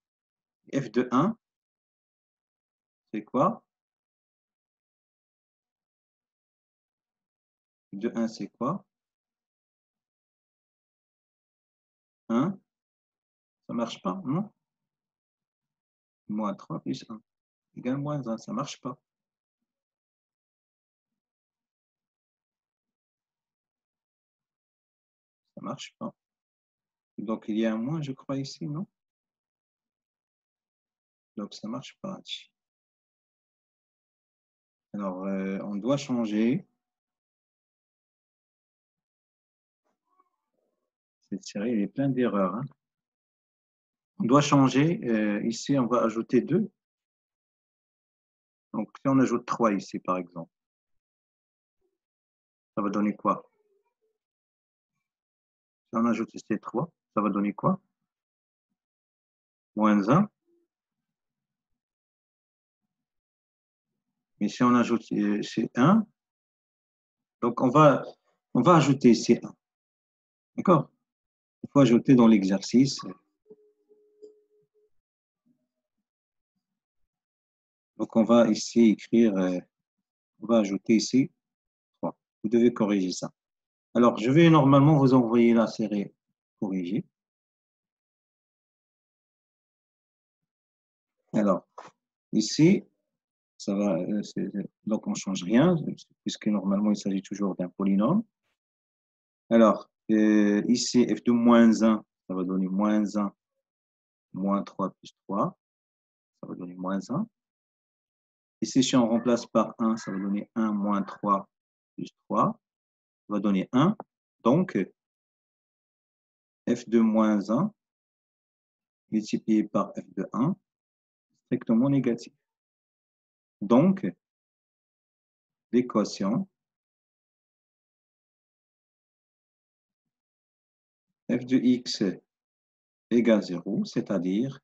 F de 1, c'est quoi? F de 1, c'est quoi? 1. Ça ne marche pas, non? Moins 3 plus 1 égale moins 1, ça ne marche pas. Ça ne marche pas. Donc, il y a un moins, je crois, ici, non? Donc, ça ne marche pas. Alors, on doit changer. Cette série, il y a plein d'erreurs. Hein. On doit changer. Ici, on va ajouter 2. Donc, si on ajoute 3 ici, par exemple, ça va donner quoi? Si on ajoute ici 3, ça va donner quoi? Moins 1. Mais si on ajoute ici 1, donc on va ajouter ici 1. D'accord? Il faut ajouter dans l'exercice. Donc, on va ici écrire, on va ajouter ici 3. Vous devez corriger ça. Alors, je vais normalement vous envoyer la série corrigée. Alors, ici, ça va, donc on ne change rien, puisque normalement, il s'agit toujours d'un polynôme. Alors, ici, f de moins 1, ça va donner moins 1, moins 3 plus 3. Ça va donner moins 1. Ici, si on remplace par 1, ça va donner 1 moins 3 plus 3. Ça va donner 1. Donc, f de moins 1 multiplié par f de 1, strictement négatif. Donc, l'équation f de x égale 0, c'est-à-dire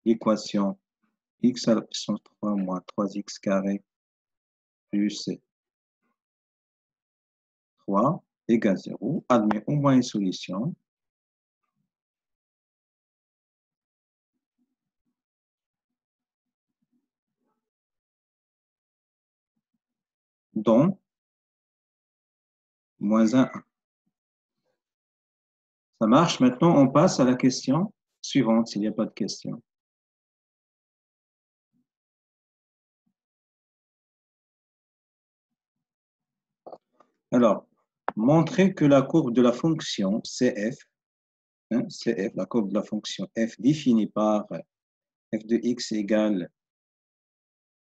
l'équation x à la puissance 3 moins 3x carré plus 3 égale 0, admet au moins une solution. Dont moins 1. Ça marche. Maintenant, on passe à la question suivante, s'il n'y a pas de question. Alors, montrer que la courbe de la fonction CF, CF, la courbe de la fonction f définie par f de x égale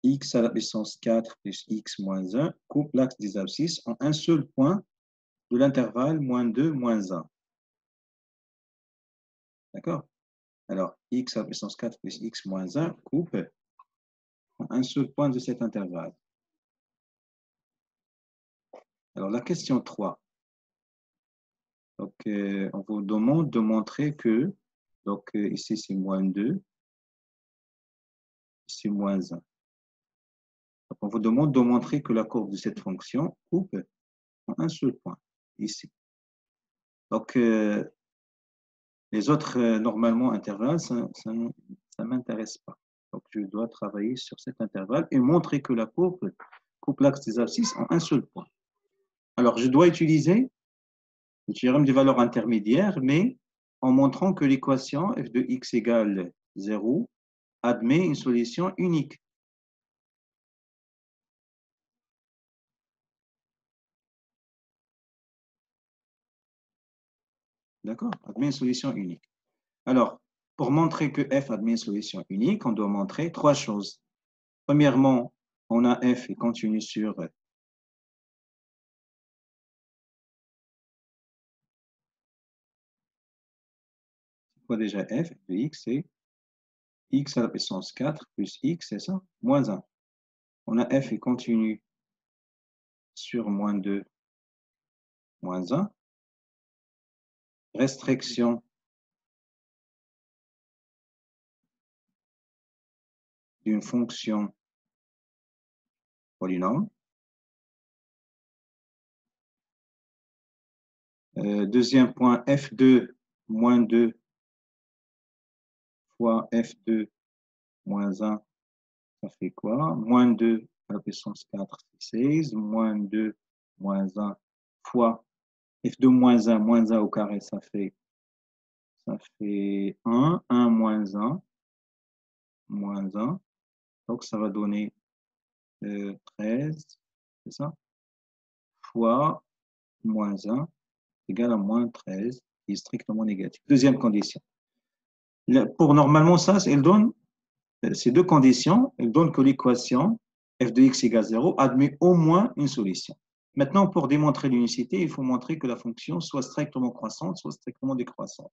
x à la puissance 4 plus x moins 1, coupe l'axe des abscisses en un seul point de l'intervalle moins 2, moins 1. D'accord? Alors, x à la puissance 4 plus x moins 1 coupe un seul point de cet intervalle. Alors, la question 3. Donc, on vous demande de montrer que, donc ici c'est moins 2, ici moins 1. Donc, on vous demande de montrer que la courbe de cette fonction coupe en un seul point, ici. Donc, les autres, normalement, intervalles, ça ne m'intéresse pas. Donc, je dois travailler sur cet intervalle et montrer que la courbe coupe l'axe des abscisses en un seul point. Alors, je dois utiliser le théorème des valeurs intermédiaires, mais en montrant que l'équation f de x égale 0 admet une solution unique. D'accord? Admet une solution unique. Alors, pour montrer que f admet une solution unique, on doit montrer trois choses. Premièrement, on a f est continu sur quoi déjà f de x, c'est x à la puissance 4 plus x, c'est ça? Moins 1. On a f est continu sur moins 2, moins 1. Restriction d'une fonction polynôme. Deuxième point, f2 moins 2 fois f2 moins 1, ça fait quoi? Moins 2 à la puissance 4, c'est 16. Moins 2 moins 1 fois f2 moins 1 au carré, ça fait 1. 1 moins 1, moins 1. Donc, ça va donner 13, c'est ça? Fois moins 1 égale à moins 13, qui est strictement négatif. Deuxième condition. Pour normalement, ça, elle donne ces deux conditions, elles donnent que l'équation f de x égale 0 admet au moins une solution. Maintenant, pour démontrer l'unicité, il faut montrer que la fonction soit strictement croissante, soit strictement décroissante.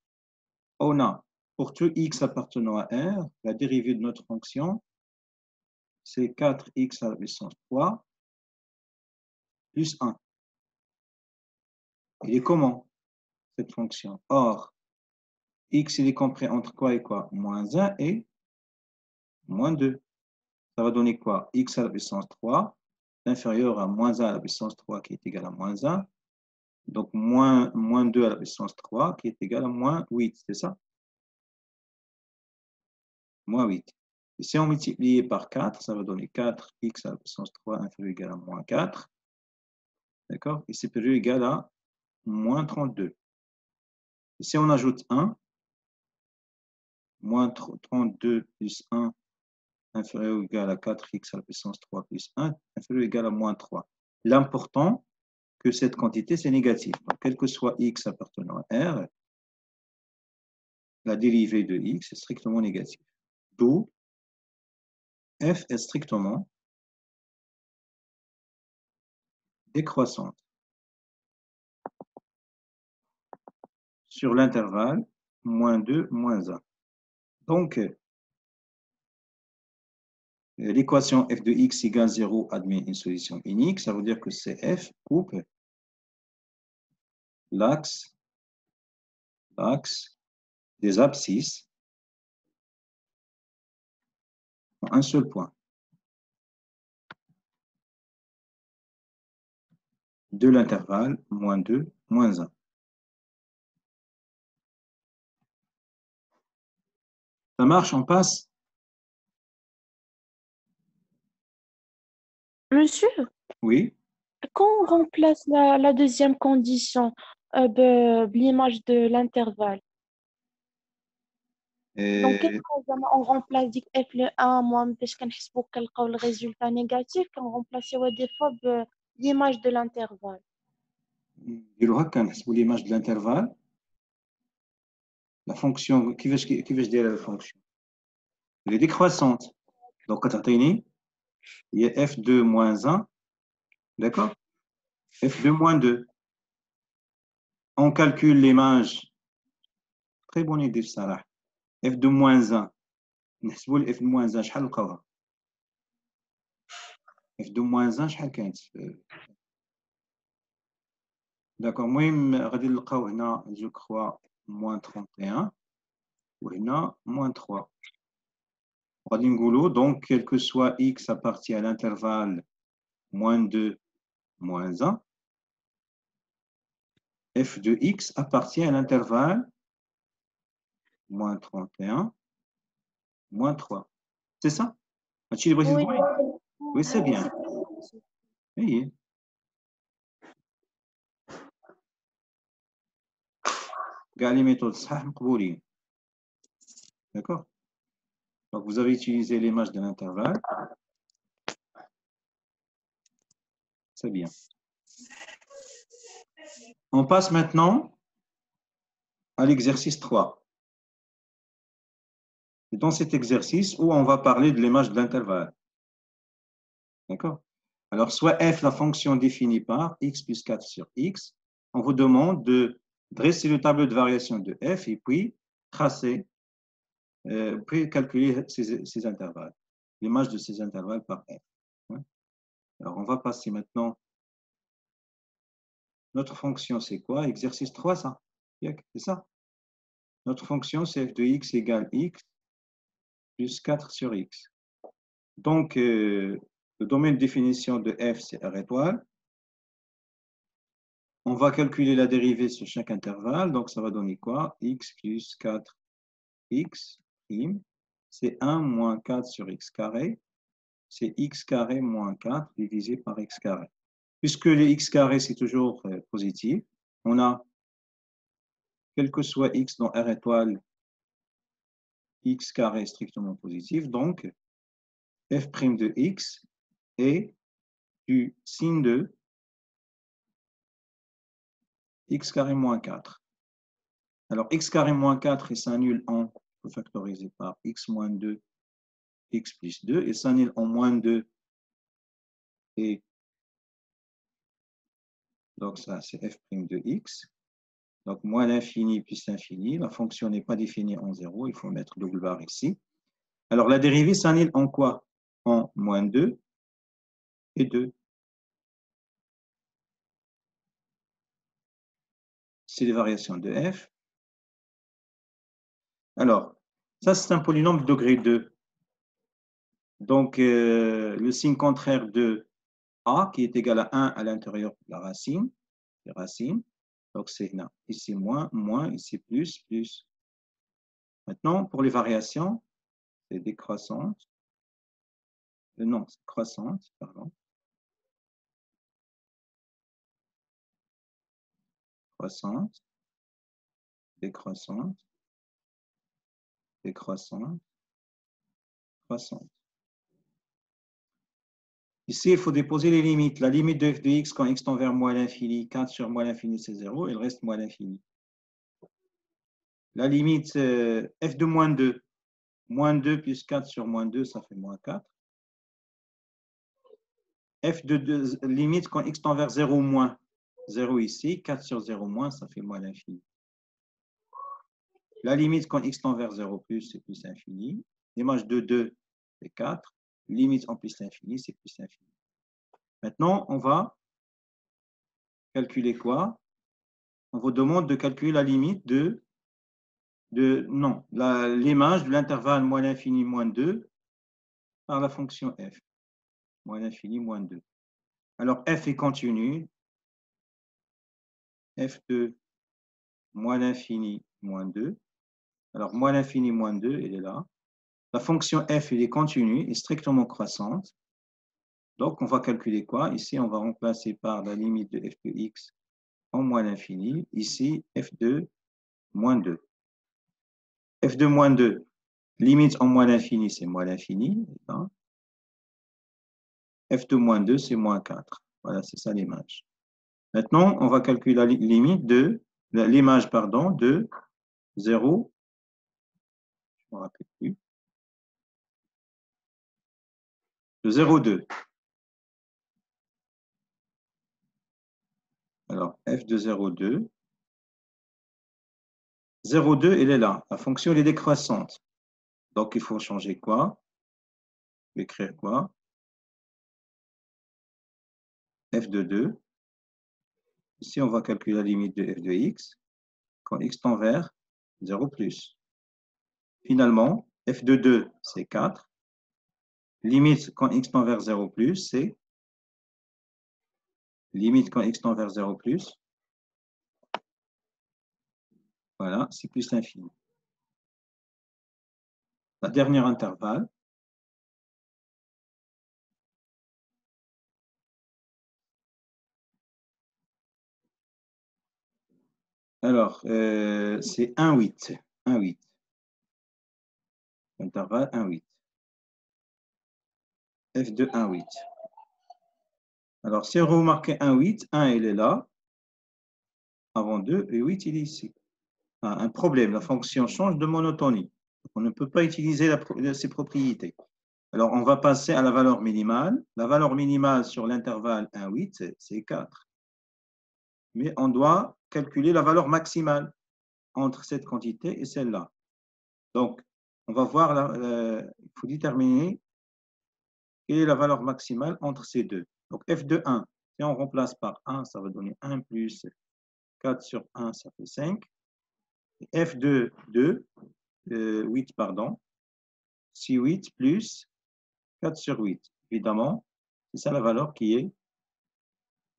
On a, pour tout x appartenant à R, la dérivée de notre fonction, c'est 4x à la puissance 3 plus 1. Il est comment, cette fonction? Or, x, il est compris entre quoi et quoi? Moins 1 et moins 2. Ça va donner quoi? X à la puissance 3 inférieur à moins 1 à la puissance 3 qui est égal à moins 1. Donc, moins 2 à la puissance 3 qui est égal à moins 8, c'est ça? Moins 8. Et si on multiplie par 4, ça va donner 4x à la puissance 3 inférieur ou égal à moins 4. D'accord? Et supérieur ou égal à moins 32. Et si on ajoute 1, moins 32 plus 1 inférieur ou égal à 4x à la puissance 3 plus 1 inférieur ou égal à moins 3. L'important, que cette quantité, c'est négatif. Donc, quel que soit x appartenant à R, la dérivée de x est strictement négative. D'où f est strictement décroissante sur l'intervalle moins 2, moins 1. Donc, l'équation f de x égale 0 admet une solution unique. Ça veut dire que CF coupe l'axe des abscisses en un seul point. De l'intervalle moins 2, moins 1. Ça marche, on passe? Monsieur, Oui. quand on remplace la deuxième condition l'image de l'intervalle, dans quel cas on remplace f le 1 moins باش كنحسبوا كنلقاو le résultat négatif كنرمبلاسيوها des fois l'image de l'intervalle. نديرو هكا نحسبوا l'image de l'intervalle. La fonction, كيفاش دايره la fonction? Elle est décroissante. Donc, كتعطيني il y a f2 moins 1, d'accord? f2 moins 2. On calcule l'image. Très bonne idée, Sarah. f2 moins 1. نحسبوا f2 moins 1 شحال نلقاوها؟ f de moins 1 شحال كانت d'accord المهم غادي نلقاو هنا جو كخوا moins 31 وهنا moins 3 غادي نقولوا donc quel que soit x appartient à l'intervalle moins 2 moins 1 f de x appartient à l'intervalle moins 31 moins 3 c'est ça هادشي اللي بغيتي تقولي oui c'est bien oui كاع لي ميثود صحاح مقبولين d'accord donc vous avez utilisé l'image de l'intervalle c'est bien on passe maintenant à l'exercice 3 c'est dans cet exercice où on va parler de l'image de l'intervalle d'accord alors soit f la fonction définie par x plus 4 sur x on vous demande de dresser le tableau de variation de f et puis tracer puis calculer ces intervalles, l'image de ces intervalles par f. Alors, on va passer maintenant. Notre fonction, c'est quoi? Exercice 3, ça? C'est ça? Notre fonction, c'est f de x égale x plus 4 sur x. Donc, le domaine de définition de f, c'est R étoile. On va calculer la dérivée sur chaque intervalle. Donc, ça va donner quoi? X plus 4x prime. C'est 1 moins 4 sur x carré. C'est x carré moins 4 divisé par x carré. Puisque les x carré, c'est toujours positif, on a, quel que soit x dans R étoile, x carré strictement positif. Donc, f' de x est du signe de x carré moins 4. Alors, x carré moins 4, il s'annule en, il faut factoriser par x moins 2, x plus 2, et s'annule en moins 2, et donc ça, c'est f' de x. Donc, moins l'infini plus l'infini. La fonction n'est pas définie en 0. Il faut mettre double barre ici. Alors, la dérivée s'annule en quoi? En moins 2 et 2. C'est les variations de f. Alors, ça, c'est un polynôme de degré 2. Donc, le signe contraire de a, qui est égal à 1 à l'intérieur de la racine, les racines. Donc, c'est là. Ici, moins, moins, ici, plus, plus. Maintenant, pour les variations, c'est décroissante. Non, c'est croissante, pardon. Croissante, décroissante, décroissante, croissante. Ici, il faut déposer les limites. La limite de f de x quand x tend vers moins l'infini, 4 sur moins l'infini, c'est 0, il reste moins l'infini. La limite f de moins 2. Moins 2 plus 4 sur moins 2, ça fait moins 4. F de 2, limite quand x tend vers 0 moins. 0 ici, 4 sur 0 moins, ça fait moins l'infini. La limite quand x tend vers 0 plus, c'est plus infini. L'image de 2, c'est 4. Limite en plus l'infini, c'est plus l'infini. Maintenant, on va calculer quoi? On vous demande de calculer la limite non, l'image de l'intervalle moins l'infini moins 2 par la fonction f. Moins l'infini moins 2. Alors, f est continu. F de moins l'infini moins 2. Alors, moins l'infini moins 2, elle est là. La fonction f, elle est continue et strictement croissante. Donc, on va calculer quoi? Ici, on va remplacer par la limite de f de x en moins l'infini. Ici, f de moins 2. F de moins 2, limite en moins l'infini, c'est moins l'infini. F de moins 2, c'est moins 4. Voilà, c'est ça l'image. Maintenant, on va calculer la limite de l'image de 0, je ne me rappelle plus, de 0,2. Alors, f de 0,2. 0,2, elle est là. La fonction, elle est décroissante. Donc, il faut changer quoi? Écrire quoi? f de 2. Ici, on va calculer la limite de f de x quand x tend vers 0 plus. Finalement, f de 2, c'est 4. Limite quand x tend vers 0 plus, c'est limite quand x tend vers 0 plus. Voilà, c'est plus l'infini. La dernière intervalle. Alors, c'est 1,8. 1,8. Intervalle 1,8. F de 1,8. Alors, si on remarque 1,8, 1 il est là, avant 2, et 8 il est ici. Ah, un problème, la fonction change de monotonie. On ne peut pas utiliser ses propriétés. Alors, on va passer à la valeur minimale. La valeur minimale sur l'intervalle 1,8, c'est 4. Mais on doit calculer la valeur maximale entre cette quantité et celle-là. Donc, on va voir, il faut déterminer quelle est la valeur maximale entre ces deux. Donc, f de 1, si on remplace par 1, ça va donner 1 plus 4 sur 1, ça fait 5. Et f de 2, 8, pardon, c'est 8 plus 4 sur 8. Évidemment, c'est ça la valeur qui est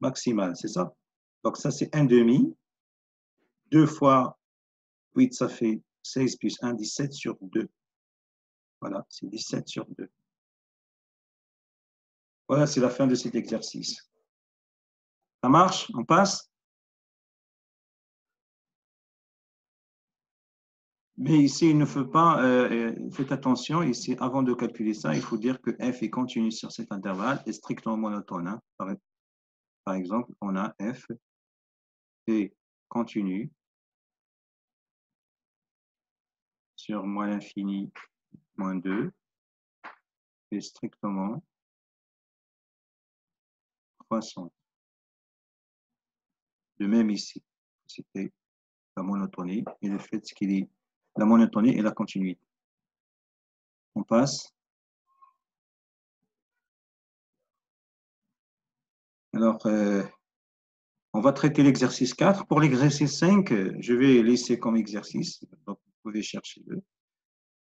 maximale, c'est ça? Donc, ça, c'est 1 demi. 2 fois 8, ça fait 16 plus 1, 17 sur 2. Voilà, c'est 17 sur 2. Voilà, c'est la fin de cet exercice. Ça marche? On passe? Mais ici, il ne faut pas, faites attention, ici, avant de calculer ça, il faut dire que f est continu sur cet intervalle est strictement monotone. Hein. Par exemple, on a f est continu sur moins l'infini moins 2 est strictement croissante. De même ici, c'était la monotonie et le fait qu'il est la monotonie et la continuité. On passe. Alors, on va traiter l'exercice 4. Pour l'exercice 5, je vais laisser comme exercice. Donc, vous pouvez chercher-le.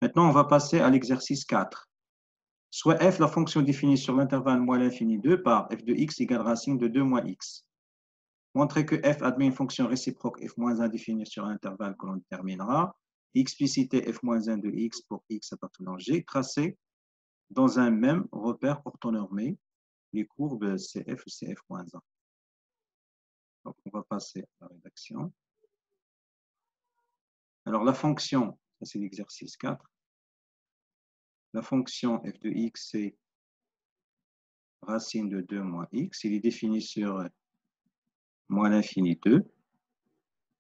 Maintenant, on va passer à l'exercice 4. Soit f, la fonction définie sur l'intervalle moins l'infini 2 par f de x égale racine de 2 moins x. Montrer que f admet une fonction réciproque f moins 1 définie sur l'intervalle que l'on déterminera. Expliciter f moins 1 de x pour x appartenant G. Tracer dans un même repère orthonormé les courbes CF et CF moins 1. Donc, on va passer à la rédaction. Alors, la fonction, ça c'est l'exercice 4. La fonction f de x, c'est racine de 2 moins x. Il est défini sur moins l'infini 2.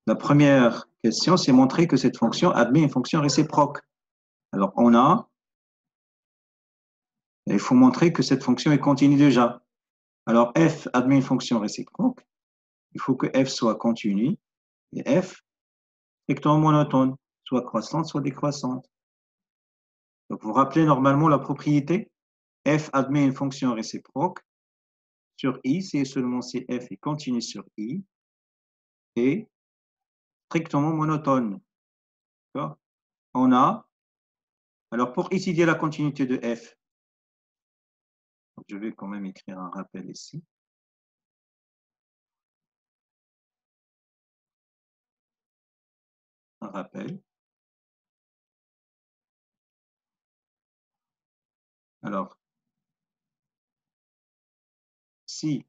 La première question, c'est montrer que cette fonction admet une fonction réciproque. Alors, il faut montrer que cette fonction est continue déjà. Alors, f admet une fonction réciproque. Il faut que f soit continue et f strictement monotone, soit croissante, soit décroissante. Donc, vous rappelez normalement la propriété. F admet une fonction réciproque sur I, c'est seulement si F est continu sur I et strictement monotone. On a, alors pour étudier la continuité de F, je vais quand même écrire un rappel ici. Un rappel. Alors, si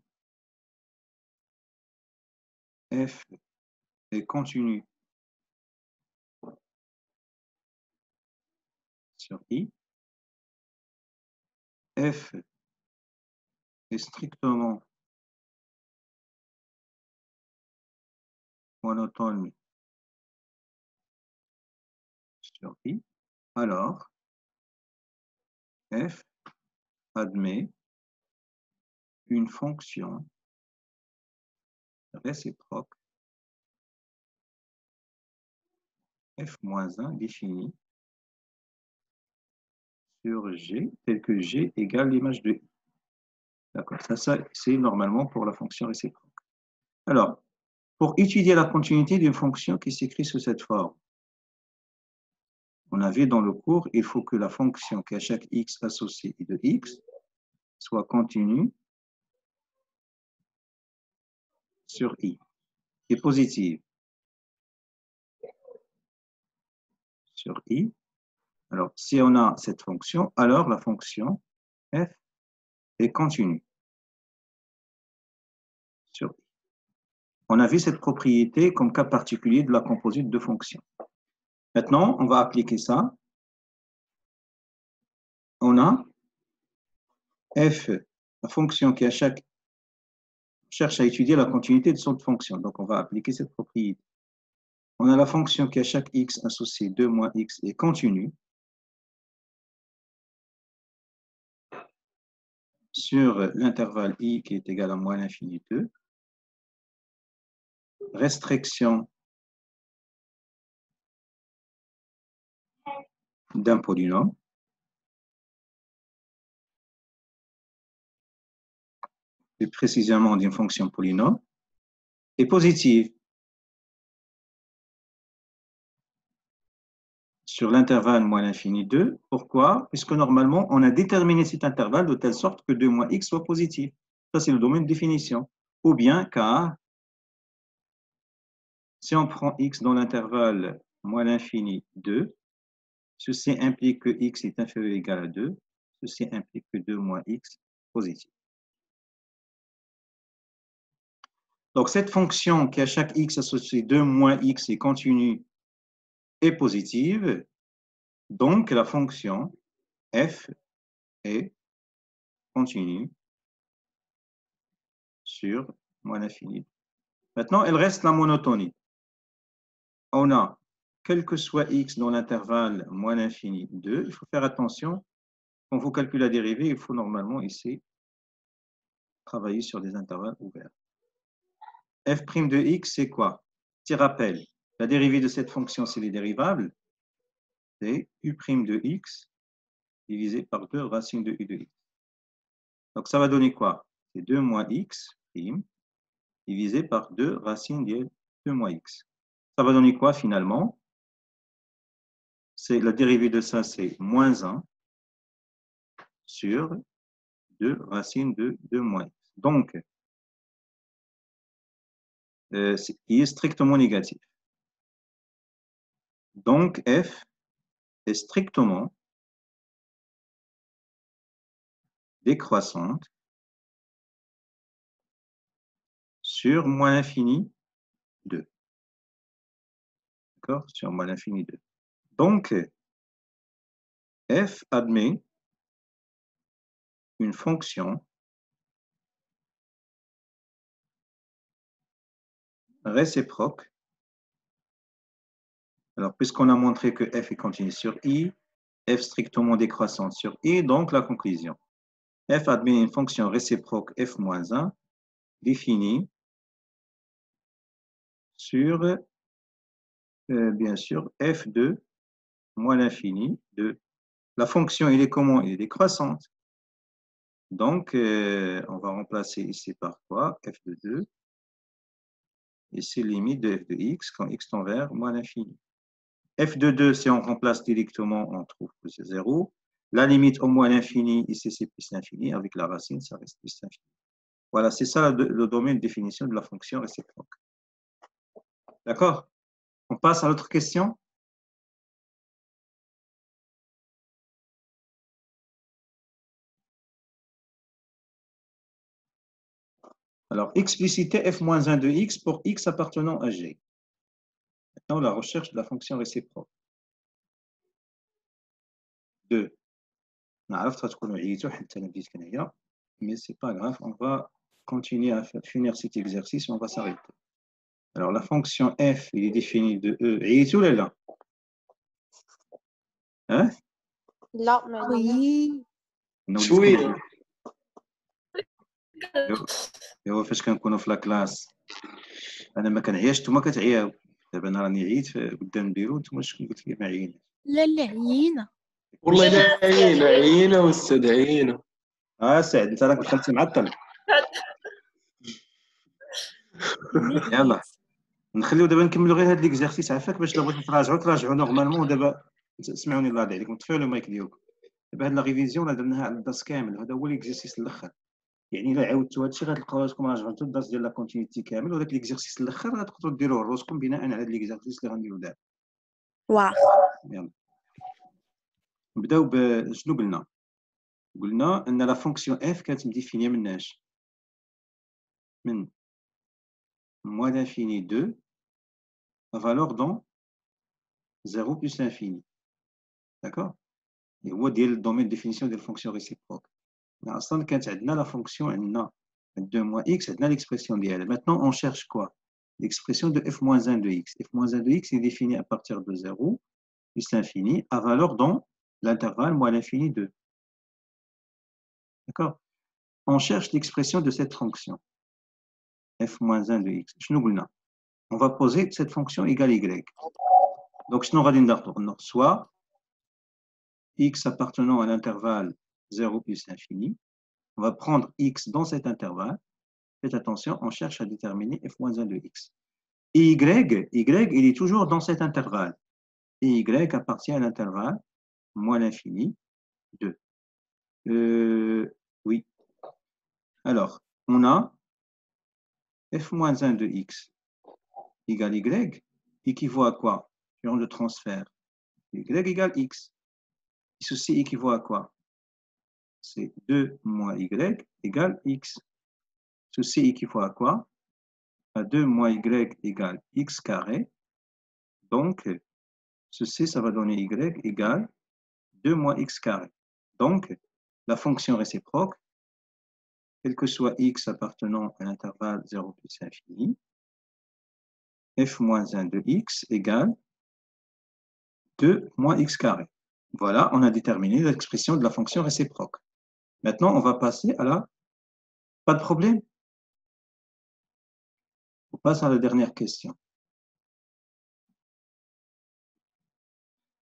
F est continu sur I, F est strictement monotone sur I, alors F admet une fonction réciproque f moins 1 définie sur G, tel que G égale l'image de I. D'accord, ça c'est normalement pour la fonction réciproque. Alors, pour étudier la continuité d'une fonction qui s'écrit sous cette forme, on a vu dans le cours, il faut que la fonction qui a chaque x associé de x soit continue sur i et positive sur i. Alors, si on a cette fonction, alors la fonction f est continue sur i. On a vu cette propriété comme cas particulier de la composite de fonctions. Maintenant, on va appliquer ça. On a f, la fonction qui à chaque cherche à étudier la continuité de son fonction. Donc, on va appliquer cette propriété. On a la fonction qui à chaque x associé 2 moins x est continue sur l'intervalle i qui est égal à moins l'infini 2. Restriction d'un polynôme. Plus précisément d'une fonction polynôme, est positive sur l'intervalle moins l'infini 2. Pourquoi? Puisque normalement, on a déterminé cet intervalle de telle sorte que 2 moins x soit positif. Ça, c'est le domaine de définition. Ou bien car, si on prend x dans l'intervalle moins l'infini 2, ceci implique que x est inférieur ou égal à 2. Ceci implique que 2 moins x positif. Donc, cette fonction qui à chaque x associé 2 moins x est continue et positive, donc la fonction f est continue sur moins l'infini. Maintenant, il reste la monotonie. On a, quel que soit x dans l'intervalle moins l'infini 2, il faut faire attention. Quand vous calculez la dérivée, il faut normalement ici travailler sur des intervalles ouverts. F' de x, c'est quoi? Petit rappel, la dérivée de cette fonction, c'est les dérivables. C'est u' de x divisé par 2 racine de u de x. Donc, ça va donner quoi? C'est 2 moins x' divisé par 2 racine de 2 moins x. Ça va donner quoi finalement? La dérivée de ça, c'est moins 1 sur 2 racine de 2 moins x. Donc, qui est strictement négatif. Donc, f est strictement décroissante sur moins l'infini 2. D'accord? Sur moins l'infini 2. Donc, f admet une fonction réciproque. Alors, puisqu'on a montré que f est continu sur i, f strictement décroissante sur i, donc la conclusion. F admet une fonction réciproque f moins 1 définie sur, bien sûr, f de moins l'infini de. La fonction, il est comment? Il est décroissante. Donc, on va remplacer ici par quoi? F de 2. Et c'est limite de f de x quand x tend vers moins l'infini. F de 2, si on remplace directement, on trouve que c'est 0. La limite au moins l'infini, ici c'est plus l'infini. Avec la racine, ça reste plus l'infini. Voilà, c'est ça le domaine de définition de la fonction réciproque. D'accord? On passe à l'autre question. Alors, expliciter f-1 de x pour x appartenant à g. Maintenant, la recherche de la fonction réciproque. 2. Mais c'est pas grave, on va continuer à finir cet exercice, on va s'arrêter. Alors, la fonction f, il est définie de e. Et ou là? Hein? لا Oui. شويه ايوا فاش كنكونوا في لاكلاس انا ما كنعياش نتوما كتعياو دابا انا راني عييت قدام البيرو نتوما شكون قلت لي ما عيينا لا لا عيينا والله لا عيينا عيينا واستاذ عيينا سعد انت راك دخلتي معطل. يلا نخليو دابا نكملوا غير هاد ليكزارسيس عافاك باش لو بغيتو تراجعوا نورمالمون. دابا اسمعوني الله يرضي عليكم، طفيو لو مايك ديالكم. دابا هاد لا ريفيزيون راه درناها على الدرس كامل، هذا هو ليكزارسيس الاخر. يعني الا عاودتوا هادشي غتلقاو راسكم راجعتوا الدرس ديال لا كونتينيتي كامل، وداك ليكزارسيس الاخر غتقدروا ديروه راسكم بناء على هاد ليكزارسيس اللي غنديروا دابا. واو. يلا نبداو بشنو قلنا. قلنا ان لا فونكسيون اف كانت مديفينيه من اش؟ من moins l'infini 2 la valeur dans 0 plus l'infini. D'accord? Et هو ديال الدومين ديفينيسيون ديال الفونكسيون ريسيبروك. اصلا كانت عندنا لا فونكسيون عندنا 2 moins x, عندنا l'expression ديالها. Maintenant on cherche quoi? L'expression de f moins 1 de x. f moins 1 de x est définie à partir de 0 plus l'infini à valeur dans l'intervalle moins l'infini 2. D'accord? On cherche l'expression de cette fonction f moins 1 de x. شنو قلنا? On va poser cette fonction égale y. Donc شنو غادي نديرو؟ soit x appartenant à l'intervalle 0 plus l'infini. On va prendre x dans cet intervalle. Faites attention, on cherche à déterminer f moins 1 de x. Et y, il est toujours dans cet intervalle. Et y appartient à l'intervalle moins l'infini 2. Oui. Alors, on a f moins 1 de x égale y, équivaut à quoi? Sur le transfert. Y égale x. Et ceci équivaut à quoi? C'est 2 moins y égale x. Ceci équivaut à quoi? À 2 moins y égale x carré. Donc, ceci, ça va donner y égale 2 moins x carré. Donc, la fonction réciproque, quel que soit x appartenant à l'intervalle 0 plus infini, f moins 1 de x égale 2 moins x carré. Voilà, on a déterminé l'expression de la fonction réciproque. Maintenant, on va passer à la... Pas de problème? On passe à la dernière question.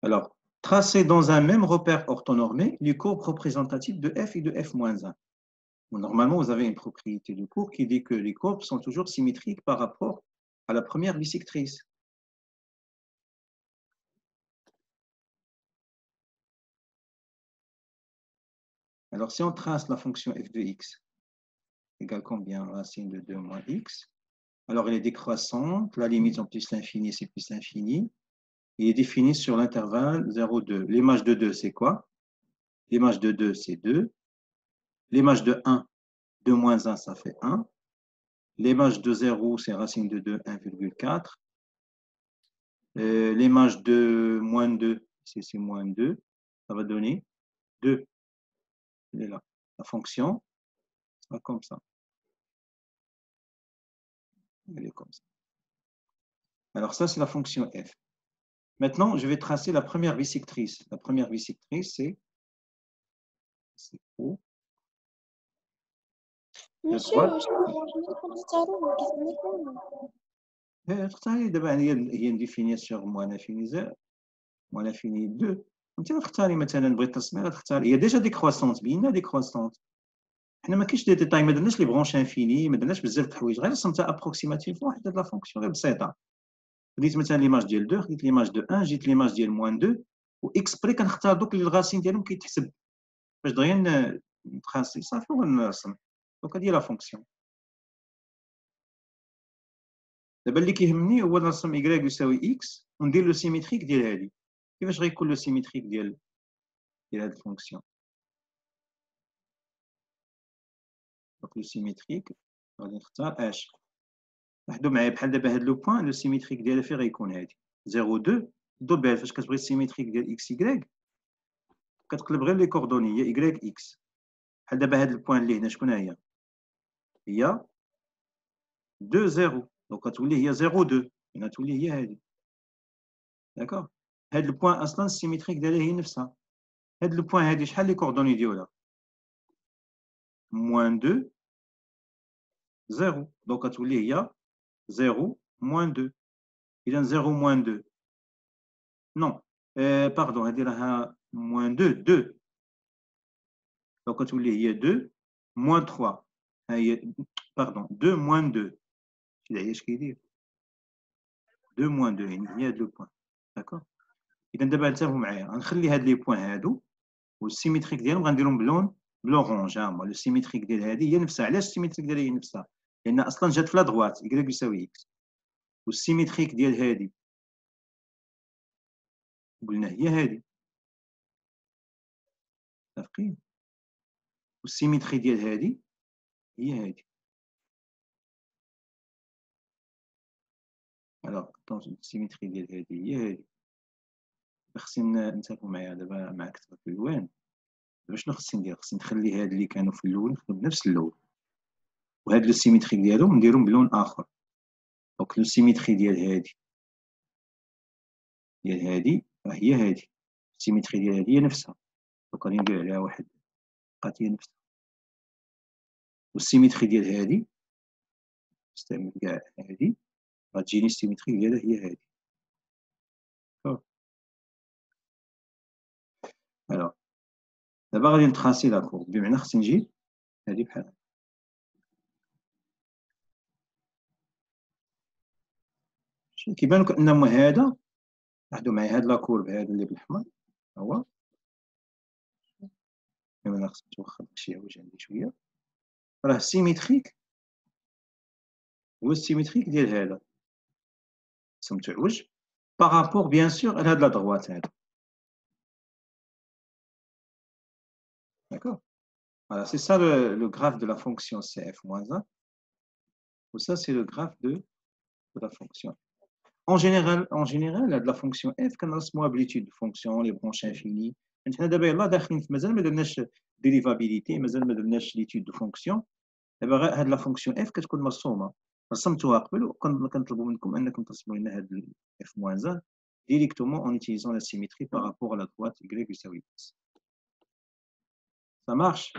Alors, tracer dans un même repère orthonormé les courbes représentatives de f et de f-1. Normalement, vous avez une propriété de courbe qui dit que les courbes sont toujours symétriques par rapport à la première bisectrice. Alors, si on trace la fonction f de x égale combien? Racine de 2 moins x. Alors, elle est décroissante. La limite en plus l'infini, c'est plus l'infini. Il est défini sur l'intervalle 0, 2. L'image de 2, c'est quoi? L'image de 2, c'est 2. L'image de 1, 2 moins 1, ça fait 1. L'image de 0, c'est racine de 2, 1,4. L'image de moins 2, c'est moins 2. Ça va donner 2. Elle est là. La fonction sera comme ça. Elle est comme ça. Alors ça, c'est la fonction f. Maintenant, je vais tracer la première bisectrice. La première bisectrice, c'est O. ماشي واش نكون نختارو تختاري دابا هي نديفيني سيغ موان انفيني 0 موان انفيني 2. انت غتختاري مثلا بغيت تصميم غتختاري هي ديجا ديكروسونت بينا ديكروسونت. حنا ما كاينش دي ديتاي ما درناش لي برونش انفيني ما درناش بزاف د الحوايج غير رسمتها ابروكسيماتيف واحد لا فونكسيون غير بسيطه. خديت مثلا ليماج ديال 2 خديت ليماج دو 1 جيت ليماج ديال موان 2 واكسبري كنختار دوك اللي الغاسين ديالهم كيتحسب باش دغيا نتراسي صافي ونرسم. دونك هادي لا فونكسيون. دابا اللي كيهمني هو نرسم y يساوي x وندير لو سيميتريك ديال هادي. كيفاش غيكون لو سيميتريك ديال هاد الفونكسيون؟ دونك لو سيميتريك غادي نختار اش. لاحظوا معايا بحال دابا هاد لو بوين لو سيميتريك ديالها فين غيكون هادي 0 2 دوبال. فاش كتبغي السيميتريك ديال x y كتقلب غير لي كوردوني هي y x. بحال دابا هاد البوين اللي هنا شكون هي؟ هي 2 0. دونك غتولي هي 0 2 هنا تولي هي هادي. داكوغ. هاد البوين اصلا السيميتريك ديالها هي نفسها. هاد البوين هادي شحال لي كوردوني ديالها؟ موان 2 0. دونك غتولي هي 0 موان 2. اذا 0 موان 2 نو باردون هادي راها موان 2 2. Donc, il y a 2 moins 3. Pardon, 2 moins 2. Il y a ce qu'il dit. 2 moins 2, il y a 2 points. D'accord. إذا دابا انتبهوا معايا غنخلي هاد لي بوين هادو والسيميتريك ديالهم غنديرهم بلورونج. ها هما لو سيميتريك ديال هادي هي نفسها. علاش السيميتريك ديالها هي نفسها؟ لان اصلا جات في لا دغوات y يساوي اكس، والسيميتريك ديال هادي قلنا هي هادي، متفقين؟ والسيميتري ديال هادي هي هادي. الوغ السيميتري ديال هادي هي هادي. خصني نتفقوا معايا دابا مع كتبه الالوان. دابا شنو خصني ندير؟ خصني نخلي هاد اللي كانوا في الاول نخدم بنفس اللون، وهاد لو سيميتريك ديالهم نديرهم بلون اخر. دونك لو سيميتري ديال هادي راه هي هادي، السيميتري ديال هادي هي نفسها. دونك غادي ندير عليها واحد بقات هي نفسها، والسيميتري ديال هادي نستعمل كاع هادي غتجيني السيميتري ديالها هي هادي. الوغ دابا غادي نتراسي لا كورب، بمعنى خصني نجيب هادي بحال هكا. كيبان لكم ان هذا لاحظوا معايا هاد لا كورب هذا اللي بالاحمر هو انا خصني نوخر داكشي عوج عندي شويه، راه سيميتريك هو السيميتريك ديال هذا سميتو عوج بارابور بيان سور على هاد لا دغوات هذا. D'accord. Voilà, c'est ça le graphe de la fonction CF-1. Ou ça, c'est le graphe de la fonction. En général, de la fonction f, quand on a l'habitude de fonction, les branches infinies. Maintenant, d'abord, là, مازال ما درناش dérivabilité, مازال ما درناش l'étude de fonction. دابا هاد la fonction f كتكون مرسومه، رسمتوها قبل وكنطلبوا منكم انكم ترسموا لنا هاد f-1 directement en utilisant la symétrie par rapport à la droite y يساوي x. Ça marche?